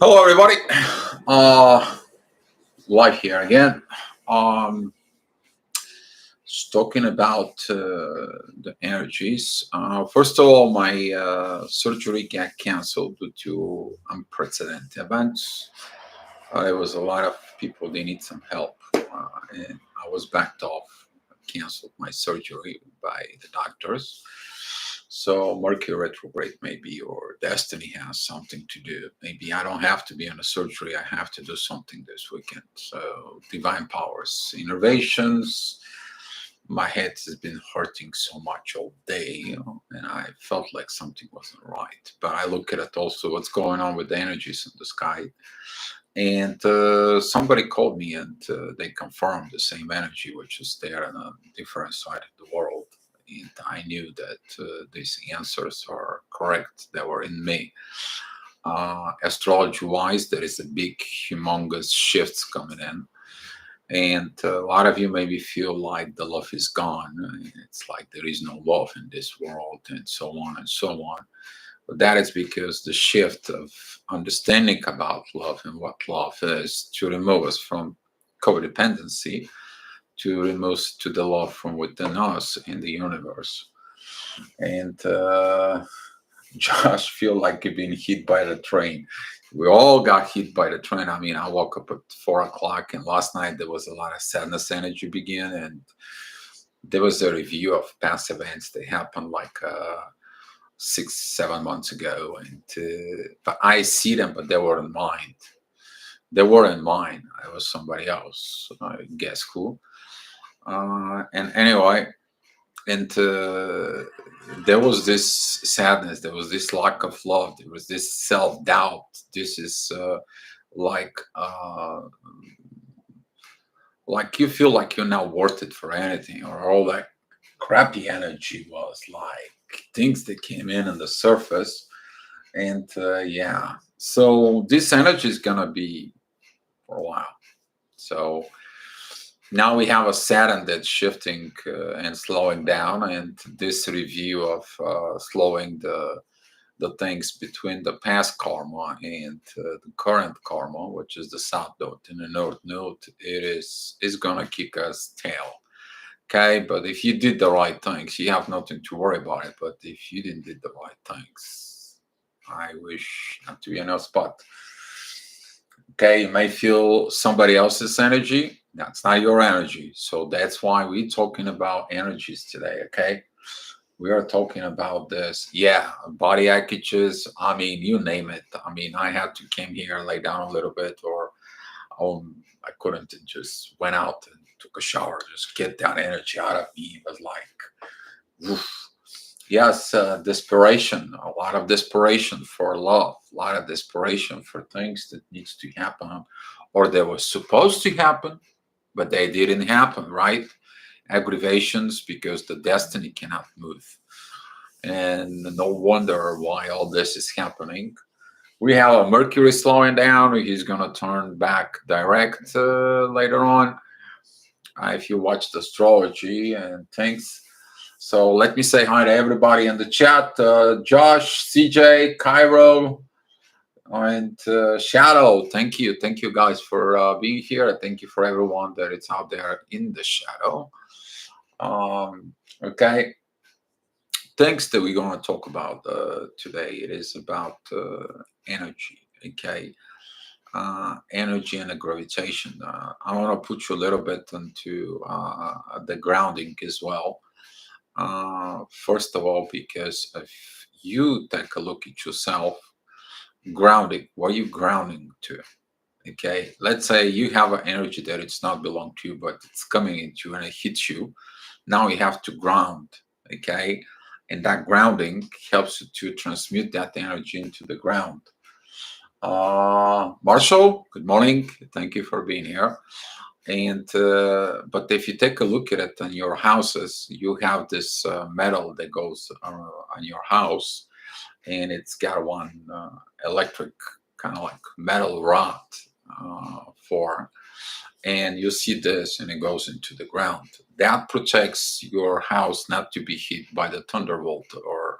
Hello, everybody. Uh, Live here again. Um, just talking about the energies. First of all, my surgery got canceled due to unprecedented events. There was a lot of people they need some help, and I was backed off. Canceled my surgery by the doctors. So Mercury retrograde maybe, or destiny has something to do. Maybe I don't have to be in a surgery. I have to do something this weekend. So divine powers, innervations. My head has been hurting so much all day, and I felt like something wasn't right. But I look at it also what's going on with the energies in the sky, and somebody called me and they confirmed the same energy which is there on a different side of the world, and I knew that these answers are correct. They were in me. Astrology wise, there is a big humongous shifts coming in, and a lot of you maybe feel like the love is gone. It's like there is no love in this world, and so on and so on. But that is because the shift of understanding about love and what love is to remove us from codependency, to remove us to the love from within us in the universe. And just feel like you've been hit by the train. We all got hit by the train. I mean, I woke up at 4 o'clock, and last night there was a lot of sadness energy begin, and there was a review of past events that happened like 6, 7 months ago, and but I see them, but they weren't mine. They weren't mine. It was somebody else. I guess who. And anyway, and there was this sadness. There was this lack of love. There was this self doubt. This is like uh, like you feel like you're not worth it for anything, or all that crappy energy was like things that came in on the surface. And yeah, so this energy is gonna be for a while. So now we have a Saturn that's shifting and slowing down, and this review of slowing the things between the past karma and the current karma, which is the south node and the north node, it is gonna kick us tail. Okay, but if you did the right things, you have nothing to worry about it. But if you didn't did the right things, I wish not to be in a spot. Okay, you may feel somebody else's energy. That's not your energy. So that's why we're talking about energies today. Okay, we are talking about this. Yeah, body packages. I mean, you name it. I mean, I had to came here, lay down a little bit, or I couldn't, and just went out and took a shower, just get that energy out of me. It was like, oof. Yes, desperation, a lot of desperation for love, a lot of desperation for things that needs to happen, or they were supposed to happen, but they didn't happen, right? Aggravations because the destiny cannot move. And no wonder why all this is happening. We have a Mercury slowing down. He's going to turn back direct later on. If you watched astrology and things. So let me say hi to everybody in the chat. Josh, CJ, Cairo, and Shadow. Thank you. Thank you guys for being here. Thank you for everyone that is out there in the shadow. Okay. Things that we're going to talk about today. It is about energy. Okay. Energy and the gravitation. I want to put you a little bit into the grounding as well. First of all, because if you take a look at yourself, grounding, what are you grounding to? Okay, let's say you have an energy that it's not belong to you, but it's coming into you and it hits you. Now you have to ground. Okay, and that grounding helps you to transmute that energy into the ground. Marshall, good morning. Thank you for being here. And but if you take a look at it in your houses, you have this metal that goes on your house, and it's got one electric kind of like metal rod for, and you see this, and it goes into the ground. That protects your house not to be hit by the thunderbolt or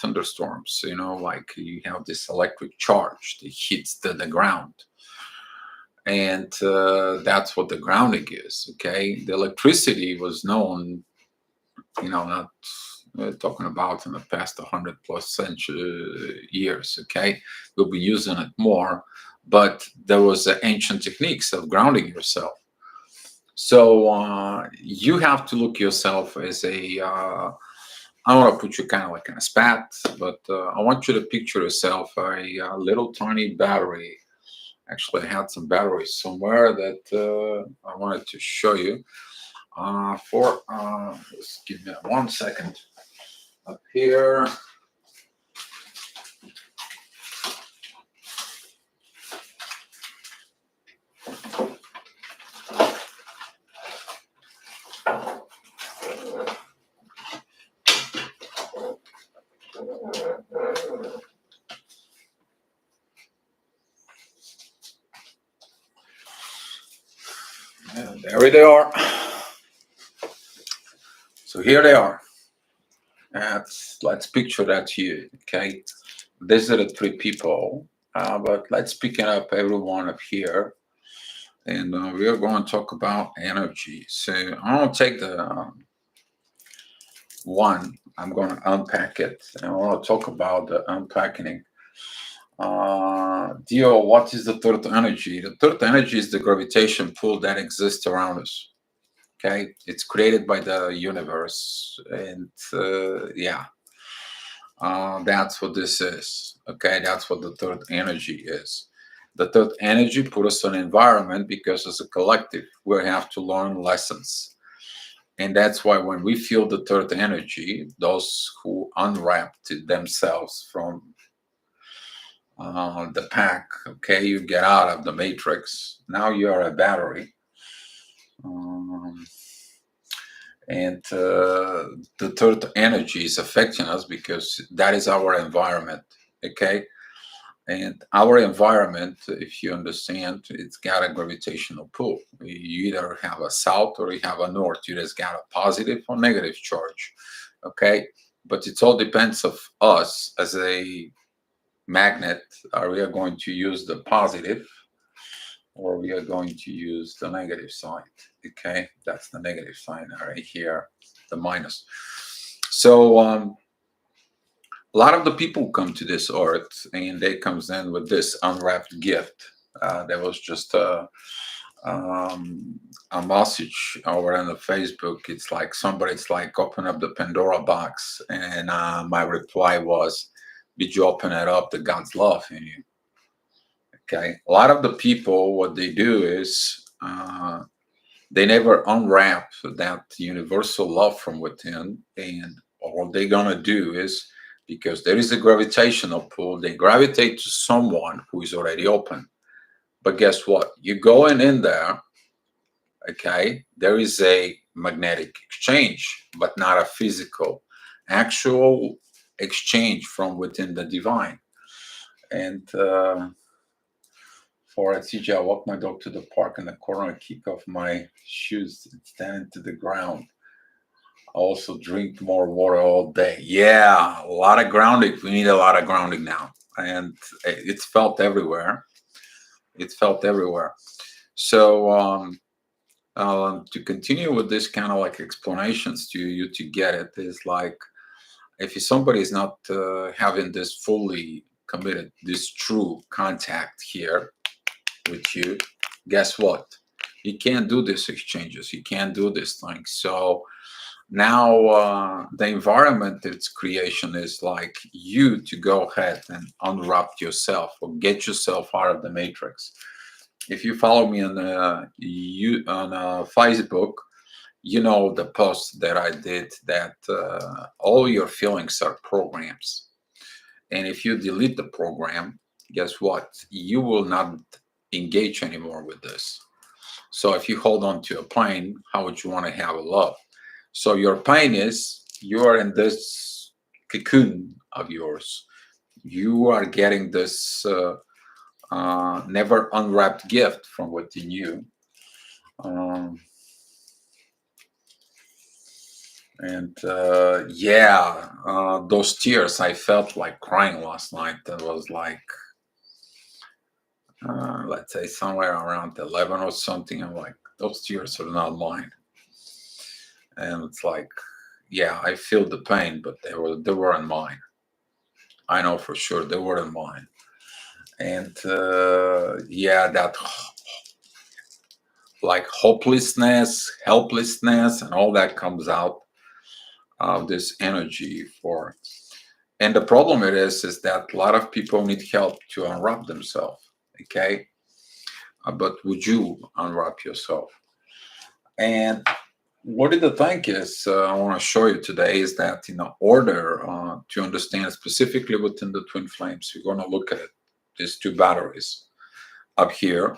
thunderstorms. Like you have this electric charge that hits the ground, and that's what the grounding is. Okay, the electricity was known, not talking about in the past 100 plus century years. Okay, we'll be using it more, but there was ancient techniques of grounding yourself. So you have to look yourself as a I want to put you kind of like in a spat, but I want you to picture yourself a little tiny battery. Actually, I had some batteries somewhere that I wanted to show you. Just give me 1 second. Up here. And there they are. So here they are. Let's picture that here. Okay, these are the three people, but let's pick it up every one of here, and we are going to talk about energy. So I'm going to take the one. I'm going to unpack it, and I want to talk about the unpacking. Dio, what is the third energy? The third energy is the gravitation pull that exists around us. Okay, it's created by the universe, and yeah, that's what this is. Okay, that's what the third energy is. The third energy put us in an environment because as a collective we have to learn lessons, and that's why when we feel the third energy, those who unwrapped themselves from the pack, okay, you get out of the matrix. Now you're a battery. Um, and the third energy is affecting us because that is our environment, okay, and our environment, if you understand, it's got a gravitational pull. You either have a south or you have a north. You just got a positive or negative charge, okay, but it all depends of us as a magnet. Are we going to use the positive or we are going to use the negative side? Okay, that's the negative sign right here, the minus. So a lot of the people come to this earth and they comes in with this unwrapped gift. There was just a message over on the Facebook. It's like somebody's like open up the Pandora box, and my reply was, "Did you open it up? The God's love in you." Okay, a lot of the people, what they do is they never unwrap that universal love from within, and all they're gonna do is because there is a gravitational pull, they gravitate to someone who is already open. But guess what? You going in there, okay? There is a magnetic exchange, but not a physical, actual exchange from within the divine. And for at CJ, I walk my dog to the park in the corner and kick off my shoes and stand into the ground. I also drink more water all day. Yeah, a lot of grounding. We need a lot of grounding now. And it's felt everywhere. It's felt everywhere. So to continue with this kind of like explanations to you to get it is like if somebody is not having this fully committed, this true contact here with you, guess what? You can't do these exchanges. You can't do these things. So now the environment its creation is like you to go ahead and unwrap yourself or get yourself out of the matrix. If you follow me on Facebook, you know the post that I did that all your feelings are programs, and if you delete the program, guess what? You will not engage anymore with this. So if you hold on to a pain, how would you want to have a love? So your pain is you are in this cocoon of yours. You are getting this never unwrapped gift from within you. Um, And yeah, those tears, I felt like crying last night. That was like, let's say somewhere around 11 or something. I'm like, those tears are not mine. And it's like, yeah, I feel the pain, but they weren't mine. I know for sure they weren't mine. And yeah, that like hopelessness, helplessness, and all that comes out of this energy for. And the problem it is that a lot of people need help to unwrap themselves. Okay, but would you unwrap yourself? And what the thing is, I want to show you today is that in order to understand specifically within the twin flames, we're going to look at it. These two batteries up here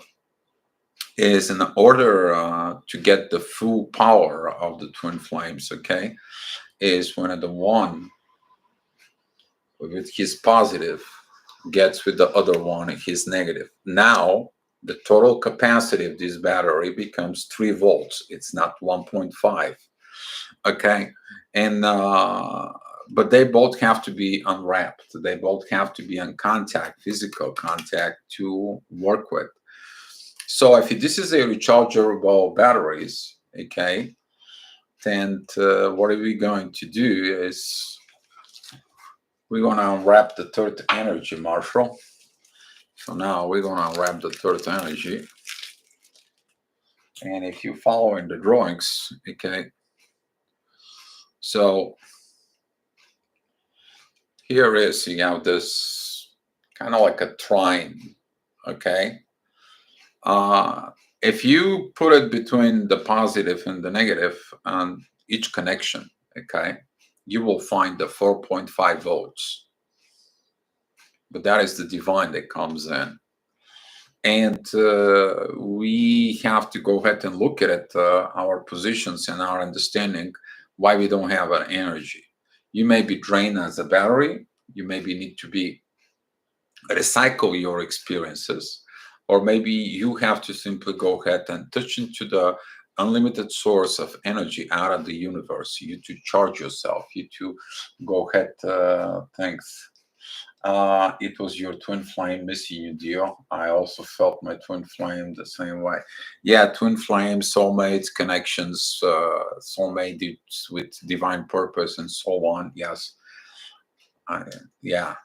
is in order to get the full power of the twin flames. Okay, is when the one with his positive gets with the other one his negative. Now the total capacity of this battery becomes 3 volts. It's not 1.5. Okay, and but they both have to be unwrapped. They both have to be in contact, physical contact, to work with. So if this is a rechargeable batteries, okay, then what are we going to do is we're going to unwrap the third energy, Marshall. So now we're going to unwrap the third energy. And if you follow in the drawings, okay, so here is, you have this kind of like a trine, okay? If you put it between the positive and the negative on each connection, okay, you will find the 4.5 volts. But that is the divine that comes in. And we have to go ahead and look at it, our positions and our understanding why we don't have an energy. You may be drained as a battery. You maybe need to be recycle your experiences, or maybe you have to simply go ahead and touch into the unlimited source of energy out of the universe. You to charge yourself. You to go ahead. Thanks. It was your twin flame missing you, dear. I also felt my twin flame the same way. Yeah, twin flame, soulmates, connections, soulmate with divine purpose, and so on. Yes, yeah.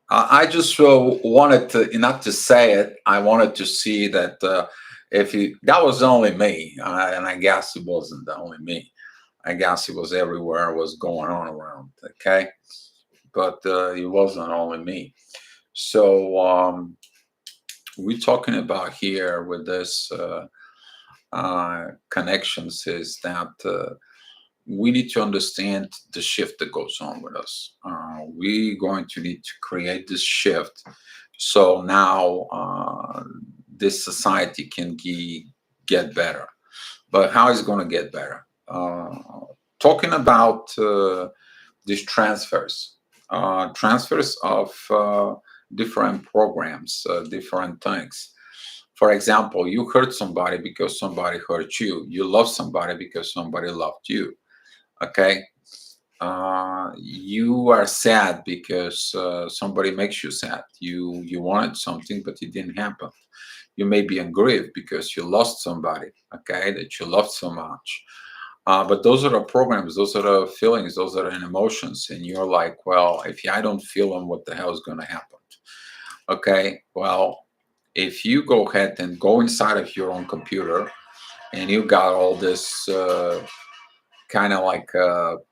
I just wanted to not to say it. I wanted to see that if you that was only me, and I guess it wasn't only me. I guess it was everywhere was going on around. Okay, but it wasn't only me. So we're talking about here with this connections is that we need to understand the shift that goes on with us. We're going to need to create this shift so now this society can get better. But how is it going to get better? Talking about these transfers of different programs, different things. For example, you hurt somebody because somebody hurt you. You love somebody because somebody loved you. Okay. You are sad because somebody makes you sad. You wanted something, but it didn't happen. You may be aggrieved because you lost somebody, okay, that you loved so much. But those are the programs, those are the feelings, those are the emotions. And you're like, well, if I don't feel them, what the hell is going to happen? Okay, well, if you go ahead and go inside of your own computer and you got all this kind of like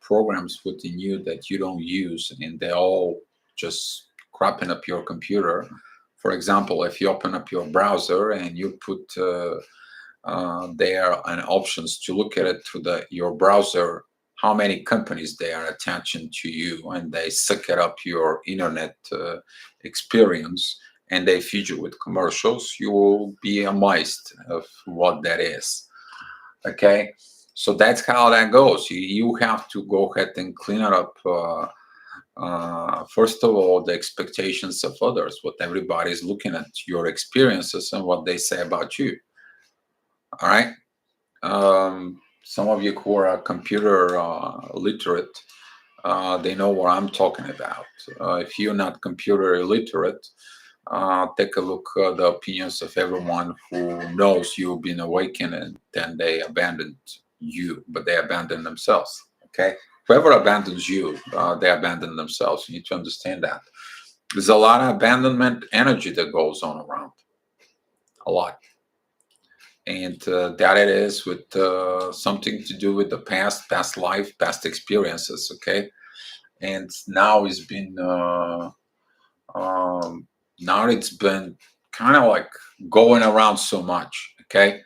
programs within you that you don't use and they're all just cropping up your computer. For example, if you open up your browser and you put there and options to look at it through your browser, how many companies they are attaching to you, and they suck it up your internet experience, and they feed you with commercials. You will be amazed of what that is. Okay, so that's how that goes. You have to go ahead and clean it up. First of all, the expectations of others, what everybody's looking at, your experiences and what they say about you. All right. Some of you who are computer literate, they know what I'm talking about. If you're not computer illiterate, take a look at the opinions of everyone who knows you've been awakened and then they abandoned you, but they abandoned themselves. Okay? Whoever abandons you, they abandon themselves. You need to understand that. There's a lot of abandonment energy that goes on around. A lot. And that it is with something to do with the past life, past experiences. Okay? And now it's been now it's been kind of like going around so much, okay,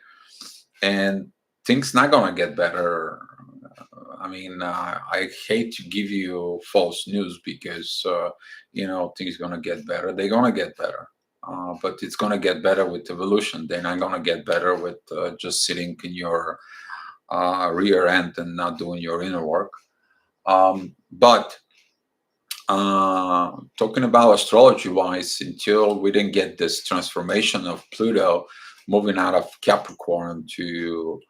and things not gonna get better. I mean, I hate to give you false news because things gonna get better. They're gonna get better, but it's gonna get better with evolution. They're not gonna get better with just sitting in your rear end and not doing your inner work. But talking about astrology wise, until we didn't get this transformation of Pluto moving out of Capricorn to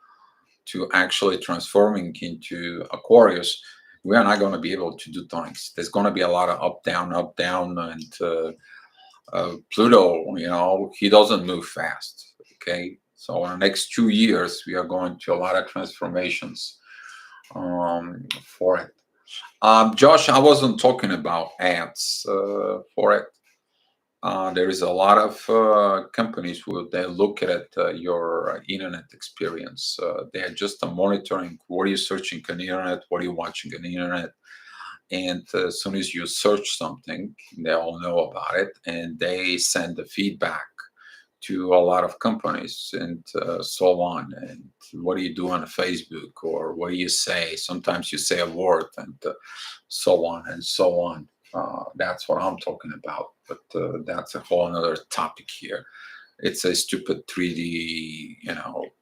actually transforming into Aquarius, we are not going to be able to do things. There's going to be a lot of up down, and Pluto, he doesn't move fast. Okay, so in the next 2 years, we are going to a lot of transformations for it. Josh, I wasn't talking about ads for it. There is a lot of companies who they look at your internet experience. They are just monitoring what are you searching on the internet, what are you watching on the internet, and as soon as you search something, they all know about it, and they send the feedback to a lot of companies and so on. And what do you do on Facebook, or what do you say? Sometimes you say a word, and so on and so on. That's what I'm talking about. But that's a whole another topic here. It's a stupid 3D,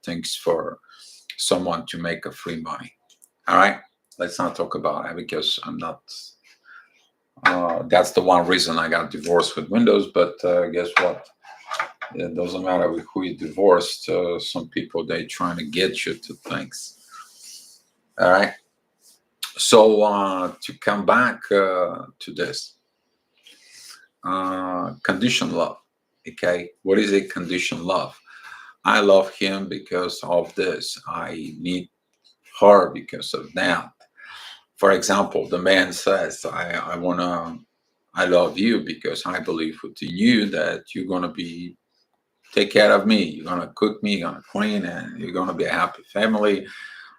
things for someone to make a free money. All right, let's not talk about that because I'm not. That's the one reason I got divorced with Windows. But guess what? It doesn't matter with who you divorced. Some people they trying to get you to things. All right. So to come back to this conditioned love. Okay, what is a conditioned love? I love him because of this. I need her because of that. For example, the man says, I love you because I believe within you that you're gonna be take care of me. You're gonna cook me, you're gonna clean, and you're gonna be a happy family.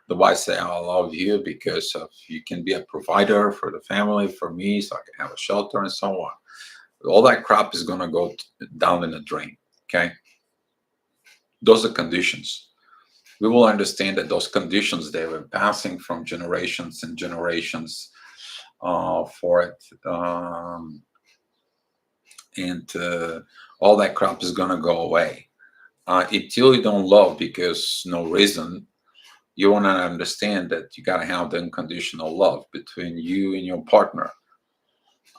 The wife say, I love you because of you can be a provider for the family, for me, so I can have a shelter and so on. All that crap is gonna go down in the drain. Okay, those are conditions. We will understand that those conditions they were passing from generations and generations for it, and all that crap is gonna go away. Until you don't love because no reason, you want to understand that you got to have the unconditional love between you and your partner.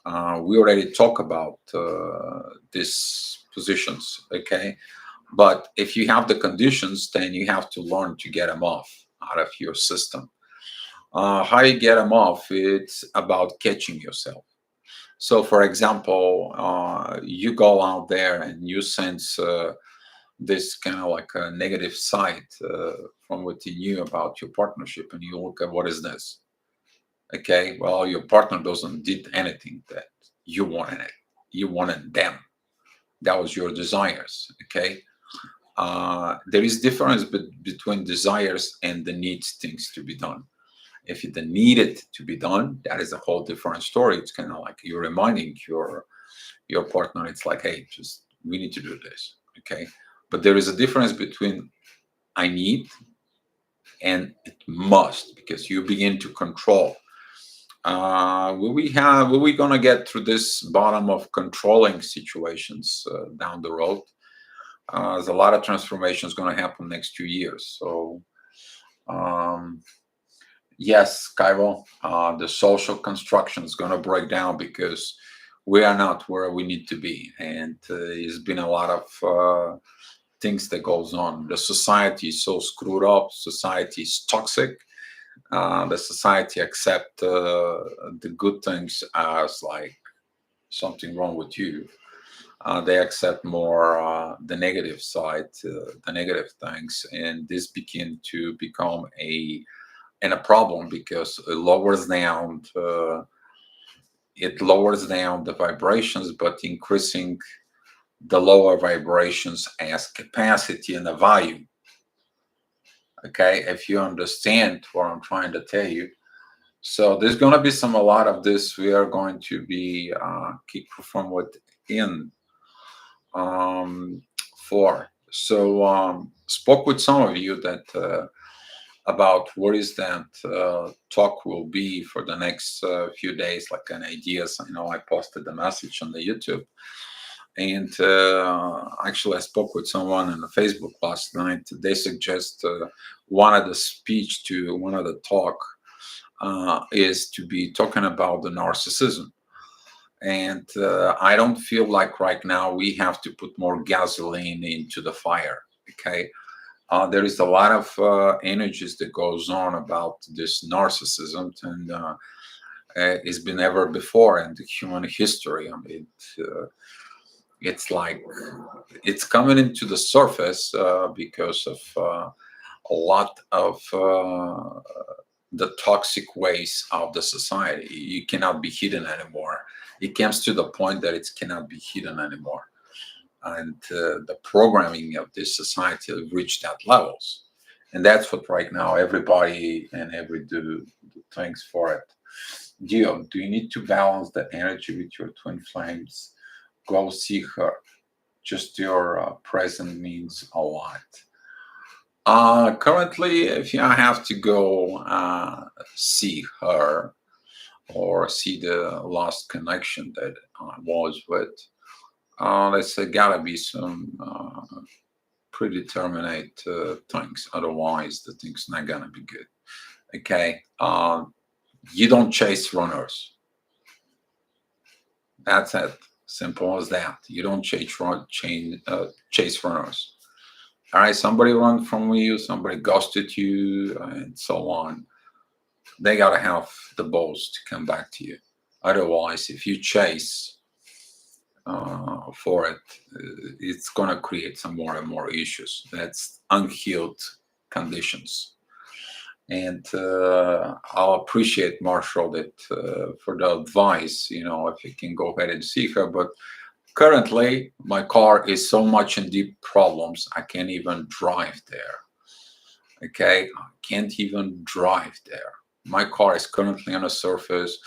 We already talked about these positions, okay? But if you have the conditions, then you have to learn to get them off out of your system. How you get them off? It's about catching yourself. So, for example, you go out there and you sense this kind of like a negative side from within you about your partnership, and you look at what is this. Okay, well, your partner doesn't did anything that you wanted it. You wanted them. That was your desires. Okay, there is difference between desires and the needs things to be done. If it needed to be done, that is a whole different story. It's kind of like you're reminding your partner. It's like, hey, just we need to do this. Okay, but there is a difference between I need and it must, because you begin to control. Will we gonna get through this bottom of controlling situations down the road? There's a lot of transformations going to happen next 2 years. So um, yes, Cairo, the social construction is going to break down because we are not where we need to be, and it's been a lot of things that goes on. The society is so screwed up. Society is toxic. The society accept the good things as like something wrong with you. They accept more the negative side, the negative things, and this begin to become a problem because it lowers down the vibrations, but increasing the lower vibrations as capacity and the volume. Okay, if you understand what I'm trying to tell you. So there's going to be a lot of this we are going to be kicked from within um, for. So spoke with some of you that about what is that talk will be for the next few days, like an ideas. I know I posted the message on the YouTube. And actually, I spoke with someone on the Facebook last night. They suggest one of the speech to one of the talk is to be talking about the narcissism. And I don't feel like right now we have to put more gasoline into the fire. Okay, there is a lot of energies that goes on about this narcissism, and it's been ever before in the human history. I mean, it's like it's coming into the surface because of a lot of the toxic ways of the society. You cannot be hidden anymore. It comes to the point that it cannot be hidden anymore, and the programming of this society have reached that levels, and that's what right now everybody and every do things for it. Gio, do you need to balance the energy with your twin flames? Go see her. Just your present means a lot. Currently, if you have to go see her or see the lost connection that I was with, let's say gotta be some predetermined things. Otherwise, the thing's not gonna be good. Okay, you don't chase runners. That's it. Simple as that. You don't chase runners. All right, somebody run from you, somebody ghosted you, and so on. They gotta have the balls to come back to you. Otherwise, if you chase for it, it's gonna create some more and more issues. That's unhealed conditions. And I'll appreciate Marshall that for the advice. You know, if you can go ahead and see her, but currently, my car is so much in deep problems, I can't even drive there. Okay, I can't even drive there. My car is currently on a service.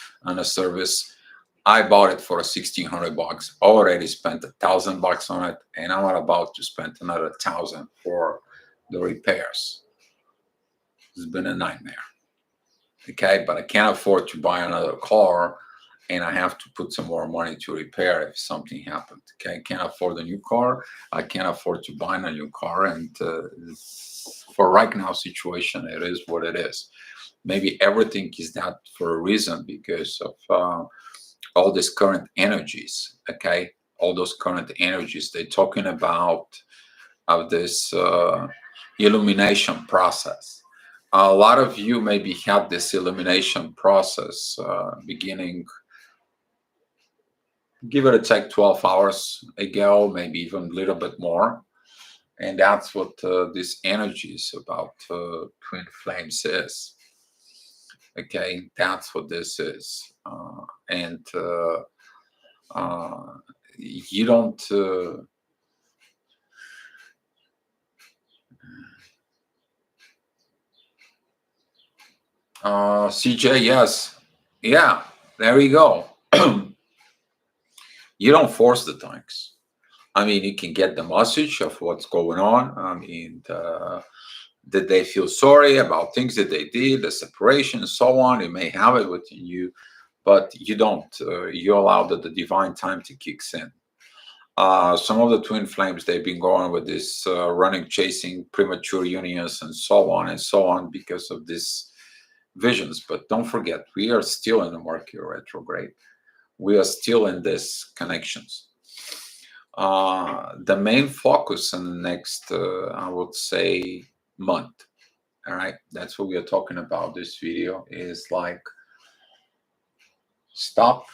I bought it for $1,600. Already spent $1,000 on it, and I'm about to spend another 1,000 for the repairs. It's been a nightmare. Okay, but I can't afford to buy another car, and I have to put some more money to repair if something happened. Okay, I can't afford a new car. I can't afford to buy a new car, and for right now situation, it is what it is. Maybe everything is that for a reason because of all these current energies. Okay, all those current energies. They're talking about of this illumination process. A lot of you maybe had this illumination process beginning, give it a take 12 hours ago, maybe even a little bit more. And that's what this energy is about twin flames is. Okay, that's what this is. And you don't. CJ, yes. Yeah, there you go. You don't force the things. I mean, you can get the message of what's going on. I mean, did they feel sorry about things that they did, the separation, and so on? You may have it within you, but you don't. You allow the divine time to kicks in. Some of the twin flames, they've been going with this running, chasing premature unions and so on because of this visions. But don't forget, we are still in the Mercury retrograde. We are still in these connections. the main focus in the next, I would say, month. All right, that's what we are talking about. This video is like stop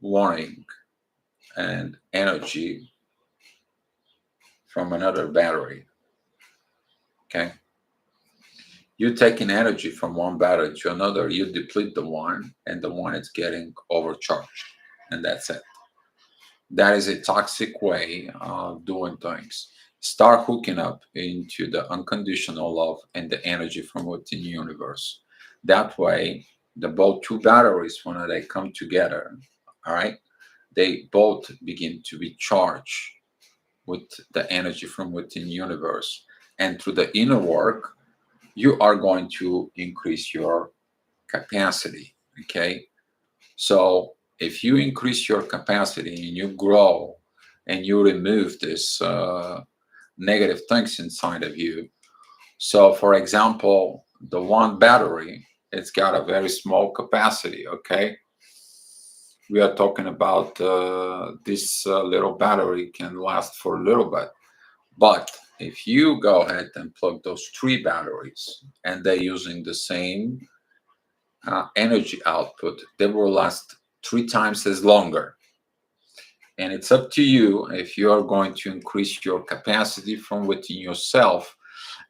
wanting and energy from another battery. Okay, you're taking energy from one battery to another, you deplete the one, and the one is getting overcharged, and that's it. That is a toxic way of doing things. Start hooking up into the unconditional love and the energy from within the universe. That way, the both two batteries, when they come together, all right, they both begin to be charged with the energy from within the universe. And through the inner work, you are going to increase your capacity. Okay. So if you increase your capacity and you grow and you remove this negative things inside of you. So for example, the one battery, it's got a very small capacity. Okay. We are talking about this little battery can last for a little bit. But if you go ahead and plug those three batteries and they're using the same energy output, they will last 3 times as longer. And it's up to you if you are going to increase your capacity from within yourself.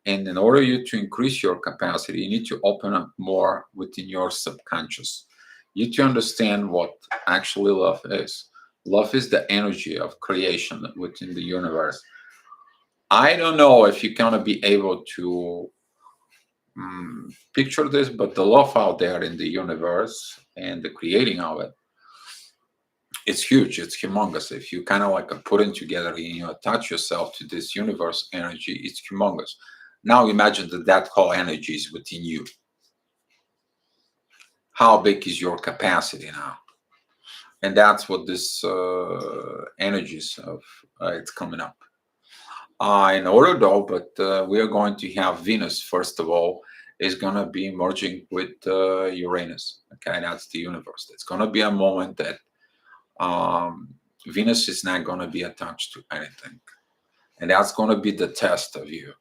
And in order you to increase your capacity, you need to open up more within your subconscious. You need to understand what actually love is. Love is the energy of creation within the universe. I don't know if you're going to be able to picture this, but the love out there in the universe and the creating of it, it's huge, it's humongous. If you kind of like put it together and you attach yourself to this universe energy, it's humongous. Now imagine that that whole energy is within you. How big is your capacity now? And that's what this energies of it's coming up. In order though, but we are going to have Venus, first of all, is going to be merging with Uranus. Okay, that's the universe. It's going to be a moment that Venus is not going to be attached to anything. And that's going to be the test of you.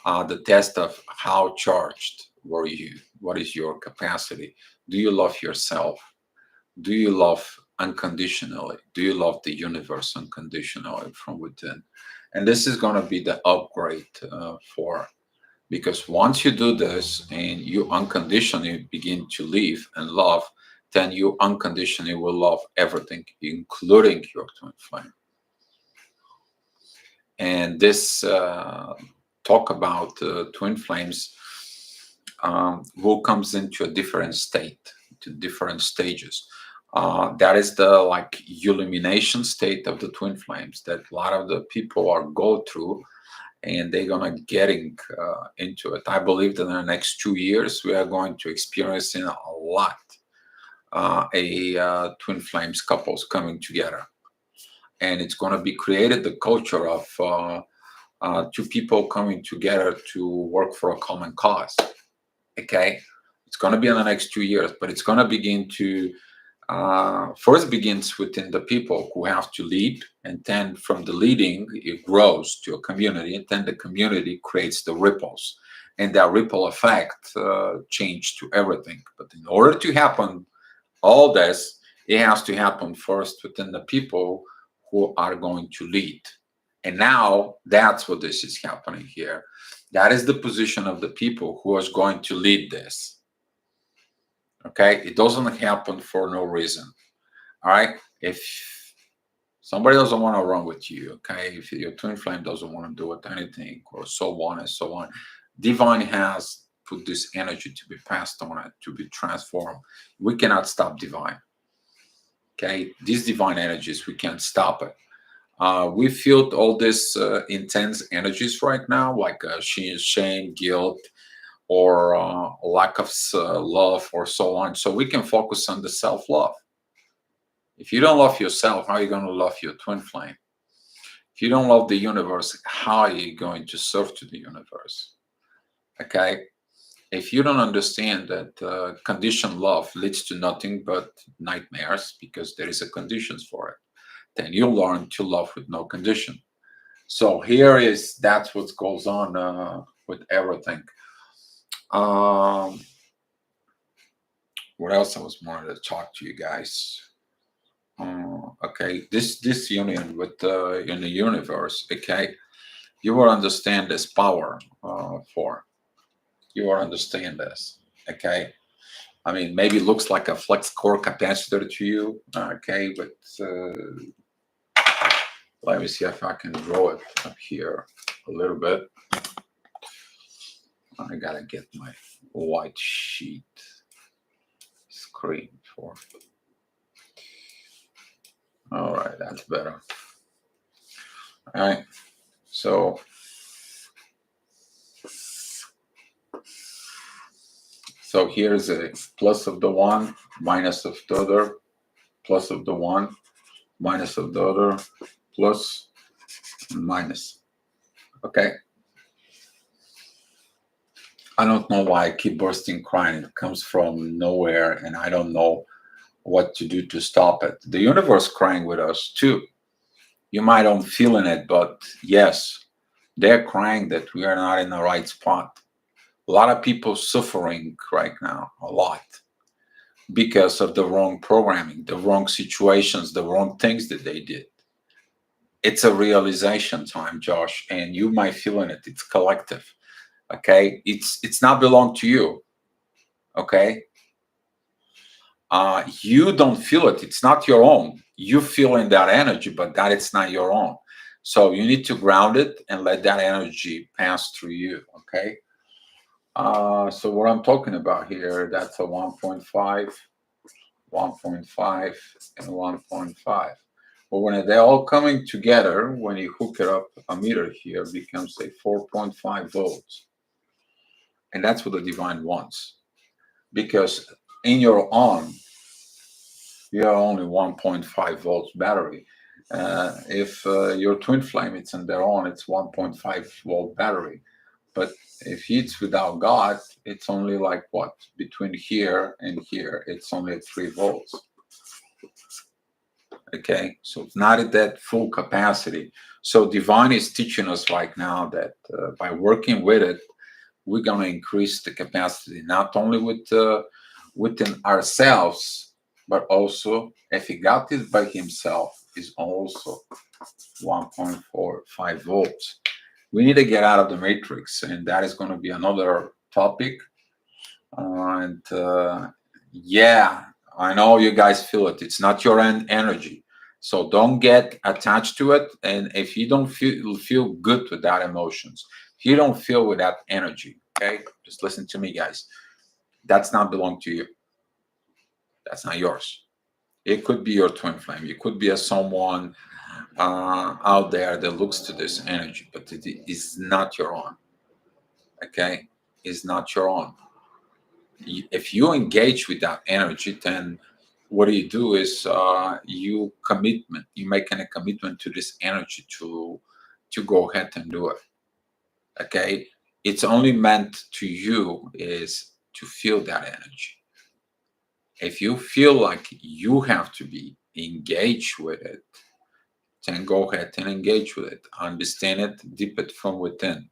The test of how charged were you? What is your capacity? Do you love yourself? Do you love unconditionally? Do you love the universe unconditionally from within? And this is going to be the upgrade for, because once you do this and you unconditionally begin to live and love, then you unconditionally will love everything, including your twin flame. And this talk about twin flames who comes into a different state, to different stages. That is the like illumination state of the twin flames that a lot of the people are go through, and they're gonna getting into it. I believe that in the next 2 years we are going to experience in a lot twin flames couples coming together, and it's going to be created the culture of two people coming together to work for a common cause. Okay, it's going to be in the next 2 years, but it's going to begin to first begins within the people who have to lead, and then from the leading it grows to a community, and then the community creates the ripples, and that ripple effect change to everything. But in order to happen all this, it has to happen first within the people who are going to lead. And now that's what this is happening here. That is the position of the people who is going to lead this. Okay, it doesn't happen for no reason. All right, if somebody doesn't want to run with you, okay, if your twin flame doesn't want to do it anything, or so on and so on, divine has put this energy to be passed on it, to be transformed. We cannot stop divine. Okay, these divine energies, we can't stop it. We feel all this intense energies right now, like shame, guilt, or lack of love, or so on. So we can focus on the self-love. If you don't love yourself, how are you going to love your twin flame? If you don't love the universe, how are you going to serve to the universe? Okay, if you don't understand that conditioned love leads to nothing but nightmares, because there is a conditions for it. then you learn to love with no condition. So that's what goes on with everything. Um, what else I was wanted to talk to you guys? Okay, this union with in the universe. Okay, you will understand this power for. You will understand this. Okay, I mean maybe it looks like a flex core capacitor to you. Okay, but let me see if I can draw it up here a little bit. I gotta get my white sheet screen for. All right, that's better. All right, so here's a plus of the one, minus of the other, plus of the one, minus of the other, plus and minus. Okay. I don't know why I keep bursting crying. It comes from nowhere, and I don't know what to do to stop it. The universe crying with us too. You might not feeling it, but yes, they're crying that we are not in the right spot. A lot of people suffering right now, a lot, because of the wrong programming, the wrong situations, the wrong things that they did. It's a realization time, Josh, and you might feeling it. It's collective. Okay, it's not belong to you. Okay, you don't feel it. It's not your own. You feel in that energy, but that it's not your own. So you need to ground it and let that energy pass through you. Okay. So what I'm talking about here, that's a 1.5, 1.5, and 1.5. But when they're all coming together, when you hook it up, a meter here becomes a 4.5 volts. And that's what the divine wants. Because in your own, you are only 1.5 volts battery. If your twin flame, it's in their own, it's 1.5 volt battery. But if it's without God, it's only like what? Between here and here, it's only at 3 volts. Okay, so it's not at that full capacity. So divine is teaching us right now that by working with it, we're going to increase the capacity, not only within ourselves, but also if he got it by himself, is also 1.45 volts. We need to get out of the matrix, and that is going to be another topic. Yeah, I know you guys feel it. It's not your energy. So don't get attached to it. And if you don't feel good with that emotions, if you don't feel with that energy, okay, just listen to me, guys. That's not belong to you. That's not yours. It could be your twin flame. It could be someone out there that looks to this energy, but it is not your own. Okay, it's not your own. If you engage with that energy, then what do is you making a commitment to this energy to go ahead and do it. Okay, it's only meant to you is to feel that energy. If you feel like you have to be engaged with it, then go ahead and engage with it, understand it, deep it from within.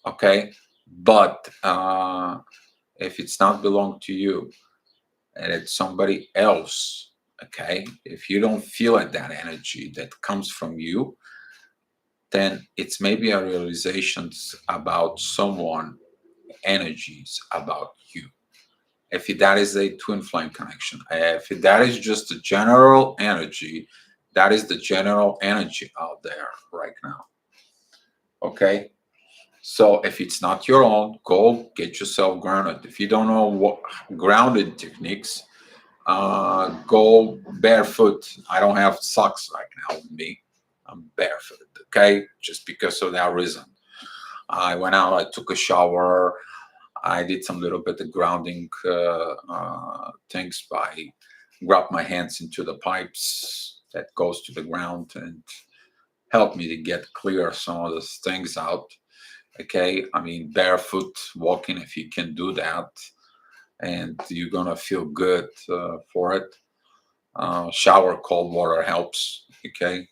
Okay, but if it's not belong to you and it's somebody else, okay, if you don't feel it, that energy that comes from you, then it's maybe a realizations about someone, energies about you. If that is a twin flame connection, if that is just a general energy, that is the general energy out there right now. Okay, so if it's not your own, go get yourself grounded. If you don't know what grounded techniques, go barefoot. I don't have socks right now with me. I'm barefoot, okay? Just because of that reason. I went out, I took a shower, I did some little bit of grounding things by grab my hands into the pipes that goes to the ground and help me to get clear some of those things out. Okay, I mean barefoot walking, if you can do that, and you're gonna feel good for it. Shower cold water helps. Okay,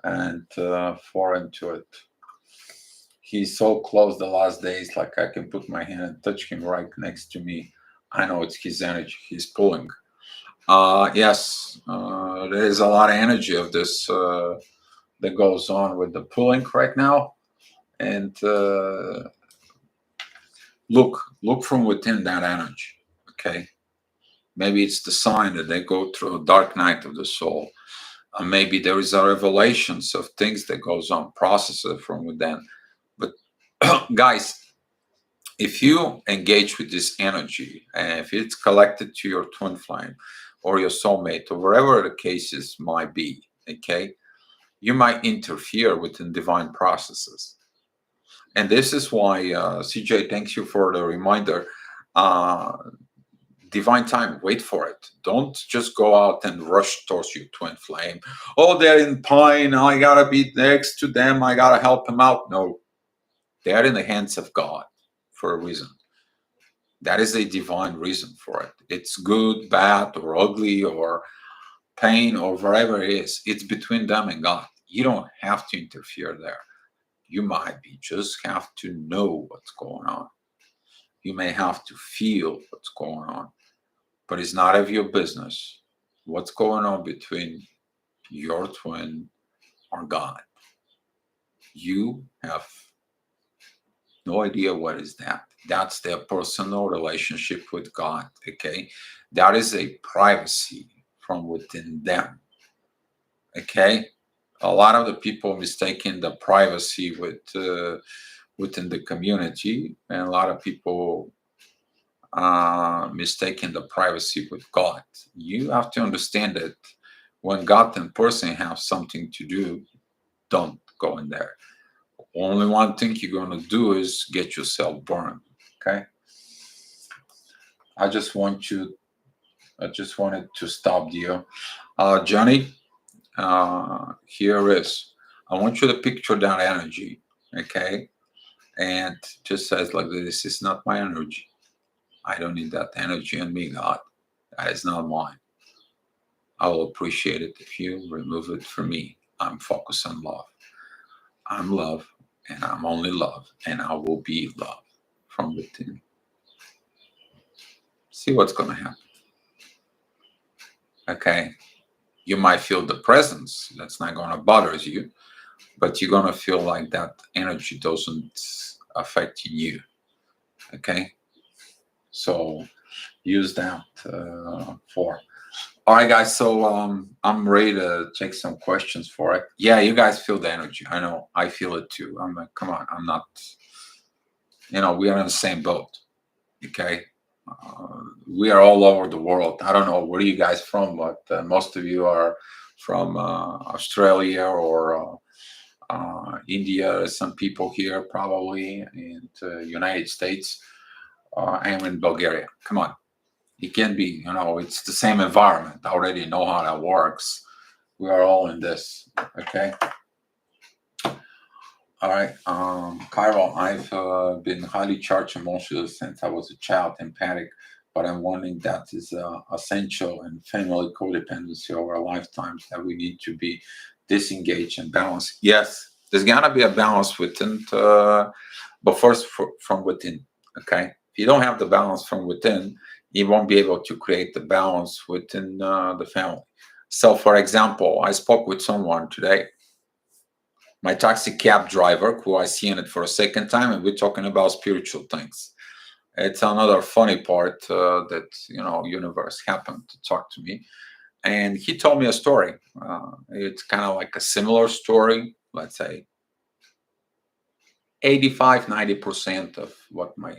and pour into it. He's so close the last days, like I can put my hand and touch him right next to me. I know it's his energy. He's pulling. Yes, there is a lot of energy of this that goes on with the pulling right now. And look from within that energy. Okay, maybe it's the sign that they go through a dark night of the soul. Maybe there is a revelations of things that goes on, processes from within. But guys, if you engage with this energy, and if it's collected to your twin flame or your soulmate or wherever the cases might be, okay, you might interfere within divine processes. And this is why, CJ, thanks you for the reminder. Uh, Divine time, wait for it. Don't just go out and rush towards your twin flame. Oh, they're in pain. I gotta be next to them. I gotta help them out. No, they're in the hands of God for a reason. That is a divine reason for it. It's good, bad, or ugly, or pain, or whatever it is. It's between them and God. You don't have to interfere there. You might be just have to know what's going on. You may have to feel what's going on, but it's not of your business what's going on between your twin or God. You have no idea what is that. That's their personal relationship with God. Okay, that is a privacy from within them. Okay, a lot of the people mistaking the privacy with within the community, and a lot of people mistaking the privacy with God. You have to understand that when God and person have something to do, don't go in there. Only one thing you're gonna do is get yourself burned. Okay. I just want you. I just wanted to stop there. Johnny, here is. I want you to picture that energy. Okay, and just says like this is not my energy. I don't need that energy in me, God. That is not mine. I will appreciate it if you remove it from me. I'm focused on love. I'm love, and I'm only love, and I will be love from within. See what's going to happen. Okay. You might feel the presence. That's not going to bother you, but you're going to feel like that energy doesn't affect you. Okay. So use that for. All right, guys. So I'm ready to take some questions for it. Yeah, you guys feel the energy. I know. I feel it too. I'm like, come on. I'm not. We are in the same boat. Okay. We are all over the world. I don't know where you guys from, but most of you are from Australia or India. There's some people here probably in the United States. I am in Bulgaria. Come on. It can be, it's the same environment. I already know how that works. We are all in this. Okay. All right. Cairo, I've been highly charged emotionally since I was a child, empathic, but I'm wondering that is essential in family codependency over lifetimes that we need to be disengaged and balanced. Yes, there's got to be a balance within, but first from within. Okay. If you don't have the balance from within, you won't be able to create the balance within the family. So, for example, I spoke with someone today, my taxi cab driver, who I see in it for a second time, and we're talking about spiritual things. It's another funny part that universe happened to talk to me, and he told me a story. It's kind of like a similar story, let's say 85-90% of what my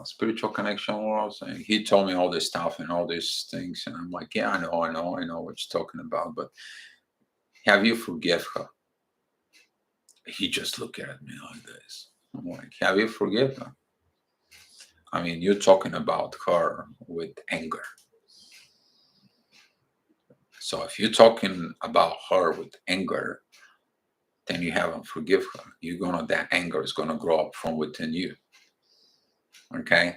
spiritual connection was, and he told me all this stuff and all these things, and I'm like, yeah, I know what you're talking about, but have you forgive her? He just looked at me like this. I'm like, have you forgiven her? I mean, you're talking about her with anger. So if you're talking about her with anger, then you haven't forgiven her. That anger is gonna grow up from within you. Okay?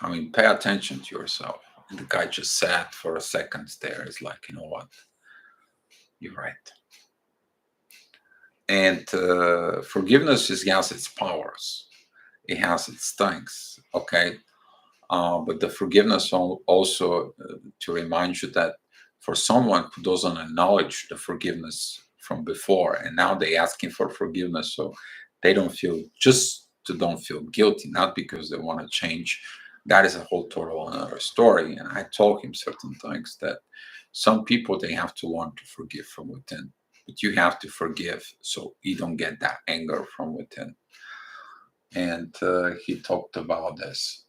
I mean, pay attention to yourself. And the guy just sat for a second there. It's like, you know what? You're right. And forgiveness is, has its powers. It has its strengths. Okay. But the forgiveness also to remind you that for someone who doesn't acknowledge the forgiveness from before, and now they asking for forgiveness, so they don't feel, just to don't feel guilty, not because they want to change. That is a whole total another story. And I told him certain things that some people, they have to learn to forgive from within, but you have to forgive so you don't get that anger from within. And he talked about this.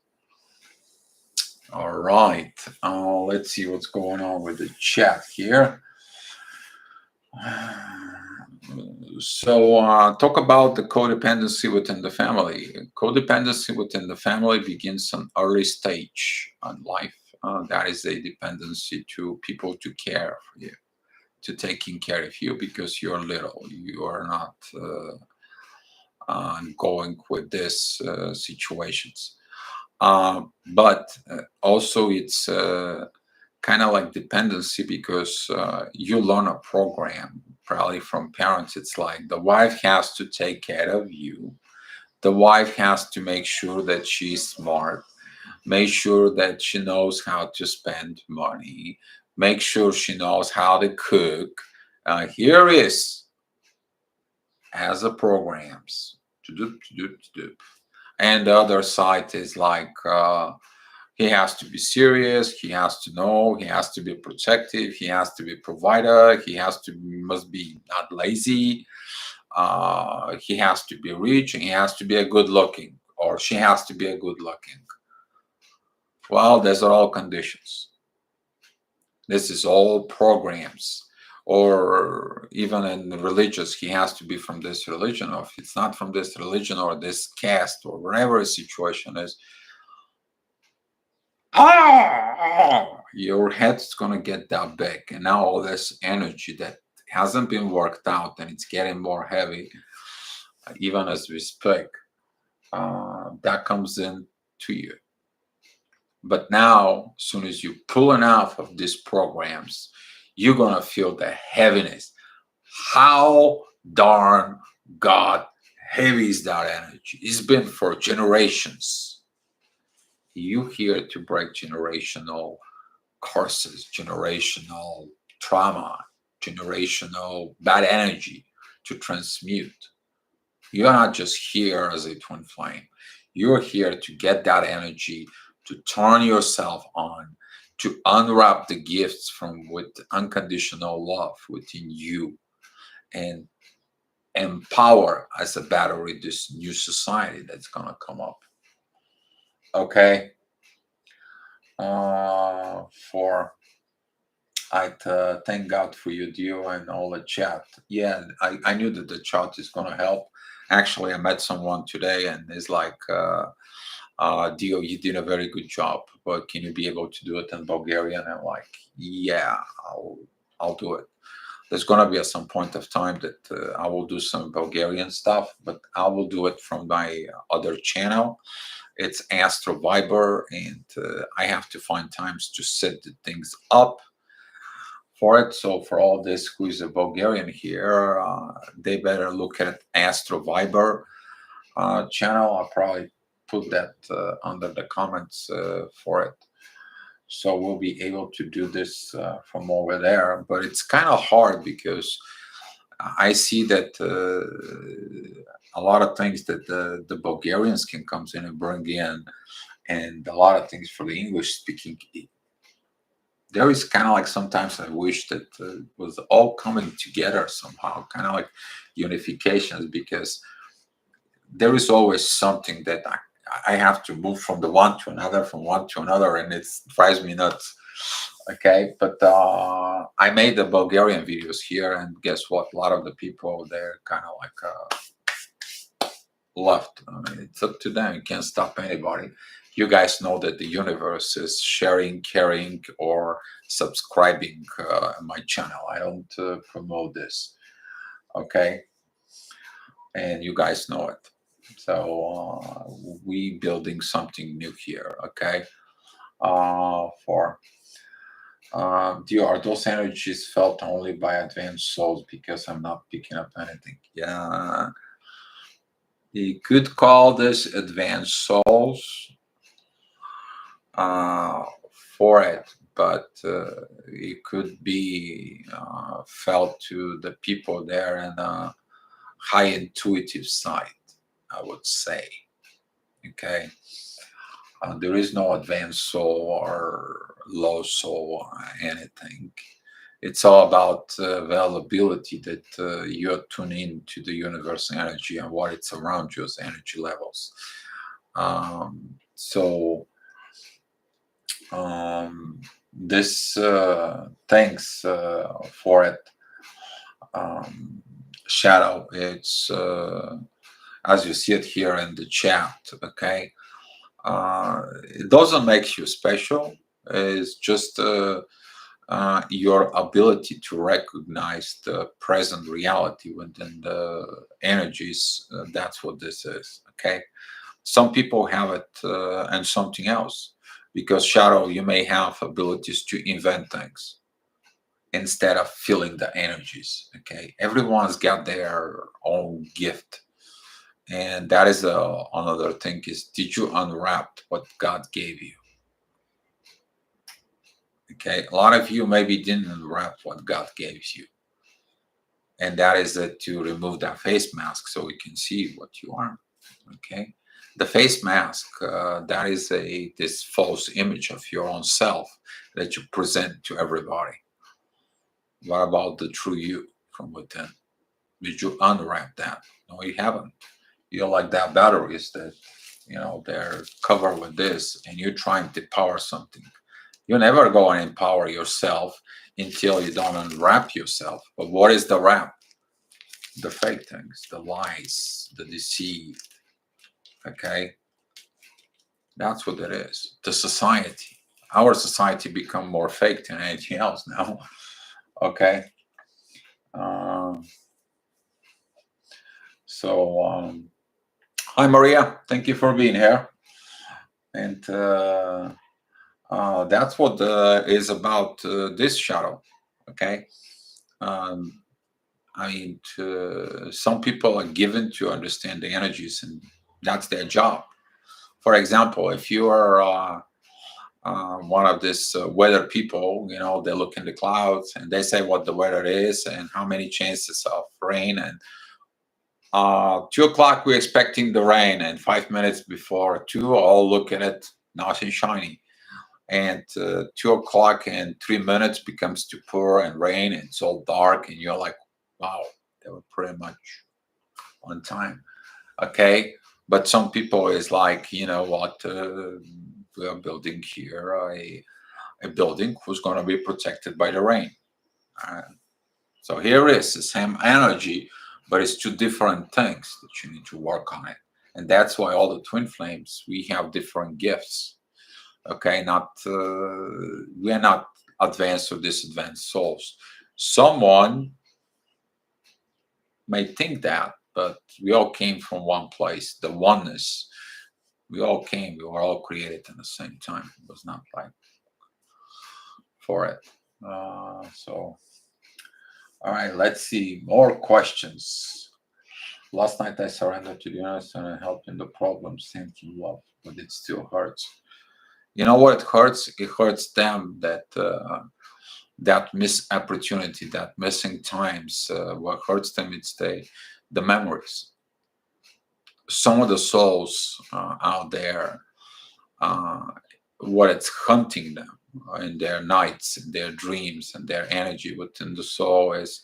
All right. Let's see what's going on with the chat here. So, talk about the codependency within the family. Codependency within the family begins an early stage in life. That is a dependency to people to care for you, to taking care of you because you're little. You are not going with these situations. But also it's kind of like dependency because you learn a program probably from parents. It's like the wife has to take care of you. The wife has to make sure that she's smart, make sure that she knows how to spend money, make sure she knows how to cook. Here is as a programs to do, to do, to do. And the other side is like he has to be serious, he has to know, he has to be protective, he has to be provider, he has to must be not lazy, he has to be rich, and he has to be a good looking, or she has to be a good looking. Well, these are all conditions. This is all programs. Or even in religious, he has to be from this religion, or if it's not from this religion or this caste or whatever the situation is, your head's gonna get that big, and now all this energy that hasn't been worked out and it's getting more heavy, even as we speak, that comes in to you. But now, as soon as you pull enough of these programs, you're gonna feel the heaviness. How darn God heavy is that energy? It's been for generations. You here to break generational curses, generational trauma, generational bad energy to transmute. You're not just here as a twin flame. You're here to get that energy, to turn yourself on, to unwrap the gifts from with unconditional love within you, and empower as a battery this new society that's gonna come up. Okay. For I thank God for you, Dio, and all the chat. Yeah, I knew that the chat is going to help. Actually, I met someone today, and it's like, Dio, you did a very good job, but can you be able to do it in Bulgarian? And I'm like, yeah, I'll do it. There's going to be at some point of time that I will do some Bulgarian stuff, but I will do it from my other channel. It's Astro Viber, and I have to find times to set the things up for it. So for all this, who is a Bulgarian here, they better look at Astro Viber channel. I'll probably put that under the comments for it. So we'll be able to do this from over there. But it's kind of hard because I see that a lot of things that the Bulgarians can come in and bring in, and a lot of things for the English speaking. There is kind of like sometimes I wish that was all coming together somehow, kind of like unifications, because there is always something that I have to move from the one to another, from one to another, and it drives me nuts. Okay, but I made the Bulgarian videos here, and guess what? A lot of the people, they're kind of like left. I mean, it's up to them. You can't stop anybody. You guys know that the universe is sharing, caring, or subscribing my channel. I don't promote this. Okay, and you guys know it. So we building something new here. Okay. For are those energies felt only by advanced souls? Because I'm not picking up anything. Yeah, you could call this advanced souls for it, but it could be felt to the people there in a high intuitive side, I would say. Okay. There is no advanced soul or low soul or anything. It's all about availability that you're tuning into the universe energy and what it's around you as energy levels. So this thanks for it. Shadow, it's as you see it here in the chat. Okay. It doesn't make you special. It's just your ability to recognize the present reality within the energies. That's what this is. Okay. Some people have it and something else. Because shadow, you may have abilities to invent things instead of feeling the energies. Okay. Everyone's got their own gift. And that is another thing is, did you unwrap what God gave you? Okay, a lot of you maybe didn't unwrap what God gave you. And that is to remove that face mask so we can see what you are. Okay, the face mask, that is this false image of your own self that you present to everybody. What about the true you from within? Did you unwrap that? No, you haven't. You're like that batteries that, they're covered with this, and you're trying to power something. You never go and empower yourself until you don't unwrap yourself. But what is the wrap? The fake things, the lies, the deceit. Okay, that's what it is. The society, our society, become more fake than anything else now. Okay. Hi Maria, thank you for being here. And that's what is about this shadow. Okay. I mean, some people are given to understand the energies, and that's their job. For example, if you are one of these weather people, they look in the clouds and they say what the weather is and how many chances of rain. And 2 o'clock, we're expecting the rain, and 5 minutes before 2, all look at it, nice and shiny. And 2 o'clock and 3 minutes becomes to pour and rain, and it's all dark, and you're like, wow, they were pretty much on time. Okay. But some people is like, you know what, we are building here a building who's going to be protected by the rain. So here is the same energy, but it's two different things that you need to work on it. And that's why all the twin flames, we have different gifts. Okay, we are not advanced or disadvanced souls. Someone may think that, but we all came from one place, the oneness. We were all created at the same time. It was not like for it. So, all right, let's see more questions. Last night I surrendered to the universe and I helped in the problem, sent in love, but it still hurts. You know what it hurts? It hurts them that that missed opportunity, that missing times. What hurts them is the memories. Some of the souls out there, what it's hunting them in their nights, in their dreams, and their energy within the soul is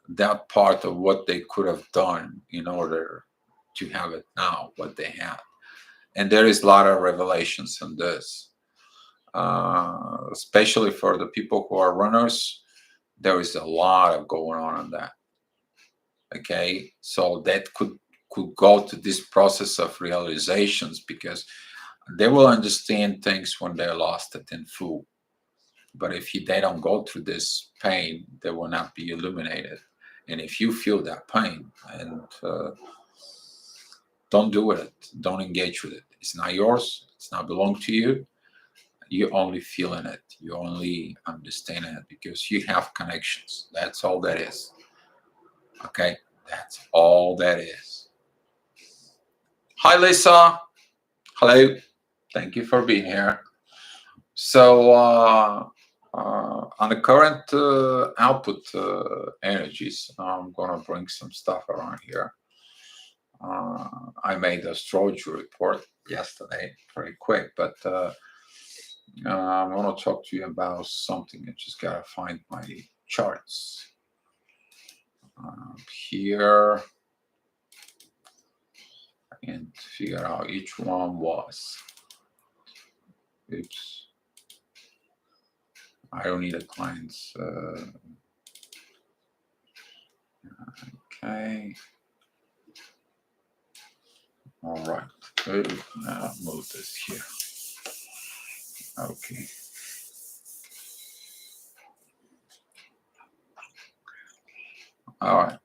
that part of what they could have done in order to have it now, what they had. And there is a lot of revelations in this, especially for the people who are runners. There is a lot of going on that. Okay, so that could go to this process of realizations, because they will understand things when they're lost it in full. But if they don't go through this pain, they will not be illuminated. And if you feel that pain, and don't do with it, don't engage with it. It's not yours. It's not belong to you. You only feeling it. You only understanding it because you have connections. That's all that is. Okay, that's all that is. Hi, Lisa. Hello. Thank you for being here. So, on the current output energies, I'm gonna bring some stuff around here. I made astrology report yesterday, pretty quick, but I want to talk to you about something. I just gotta find my charts here and figure out each one was. Oops. I don't need a client's. Okay. All right. Good. Now move this here. Okay. All right.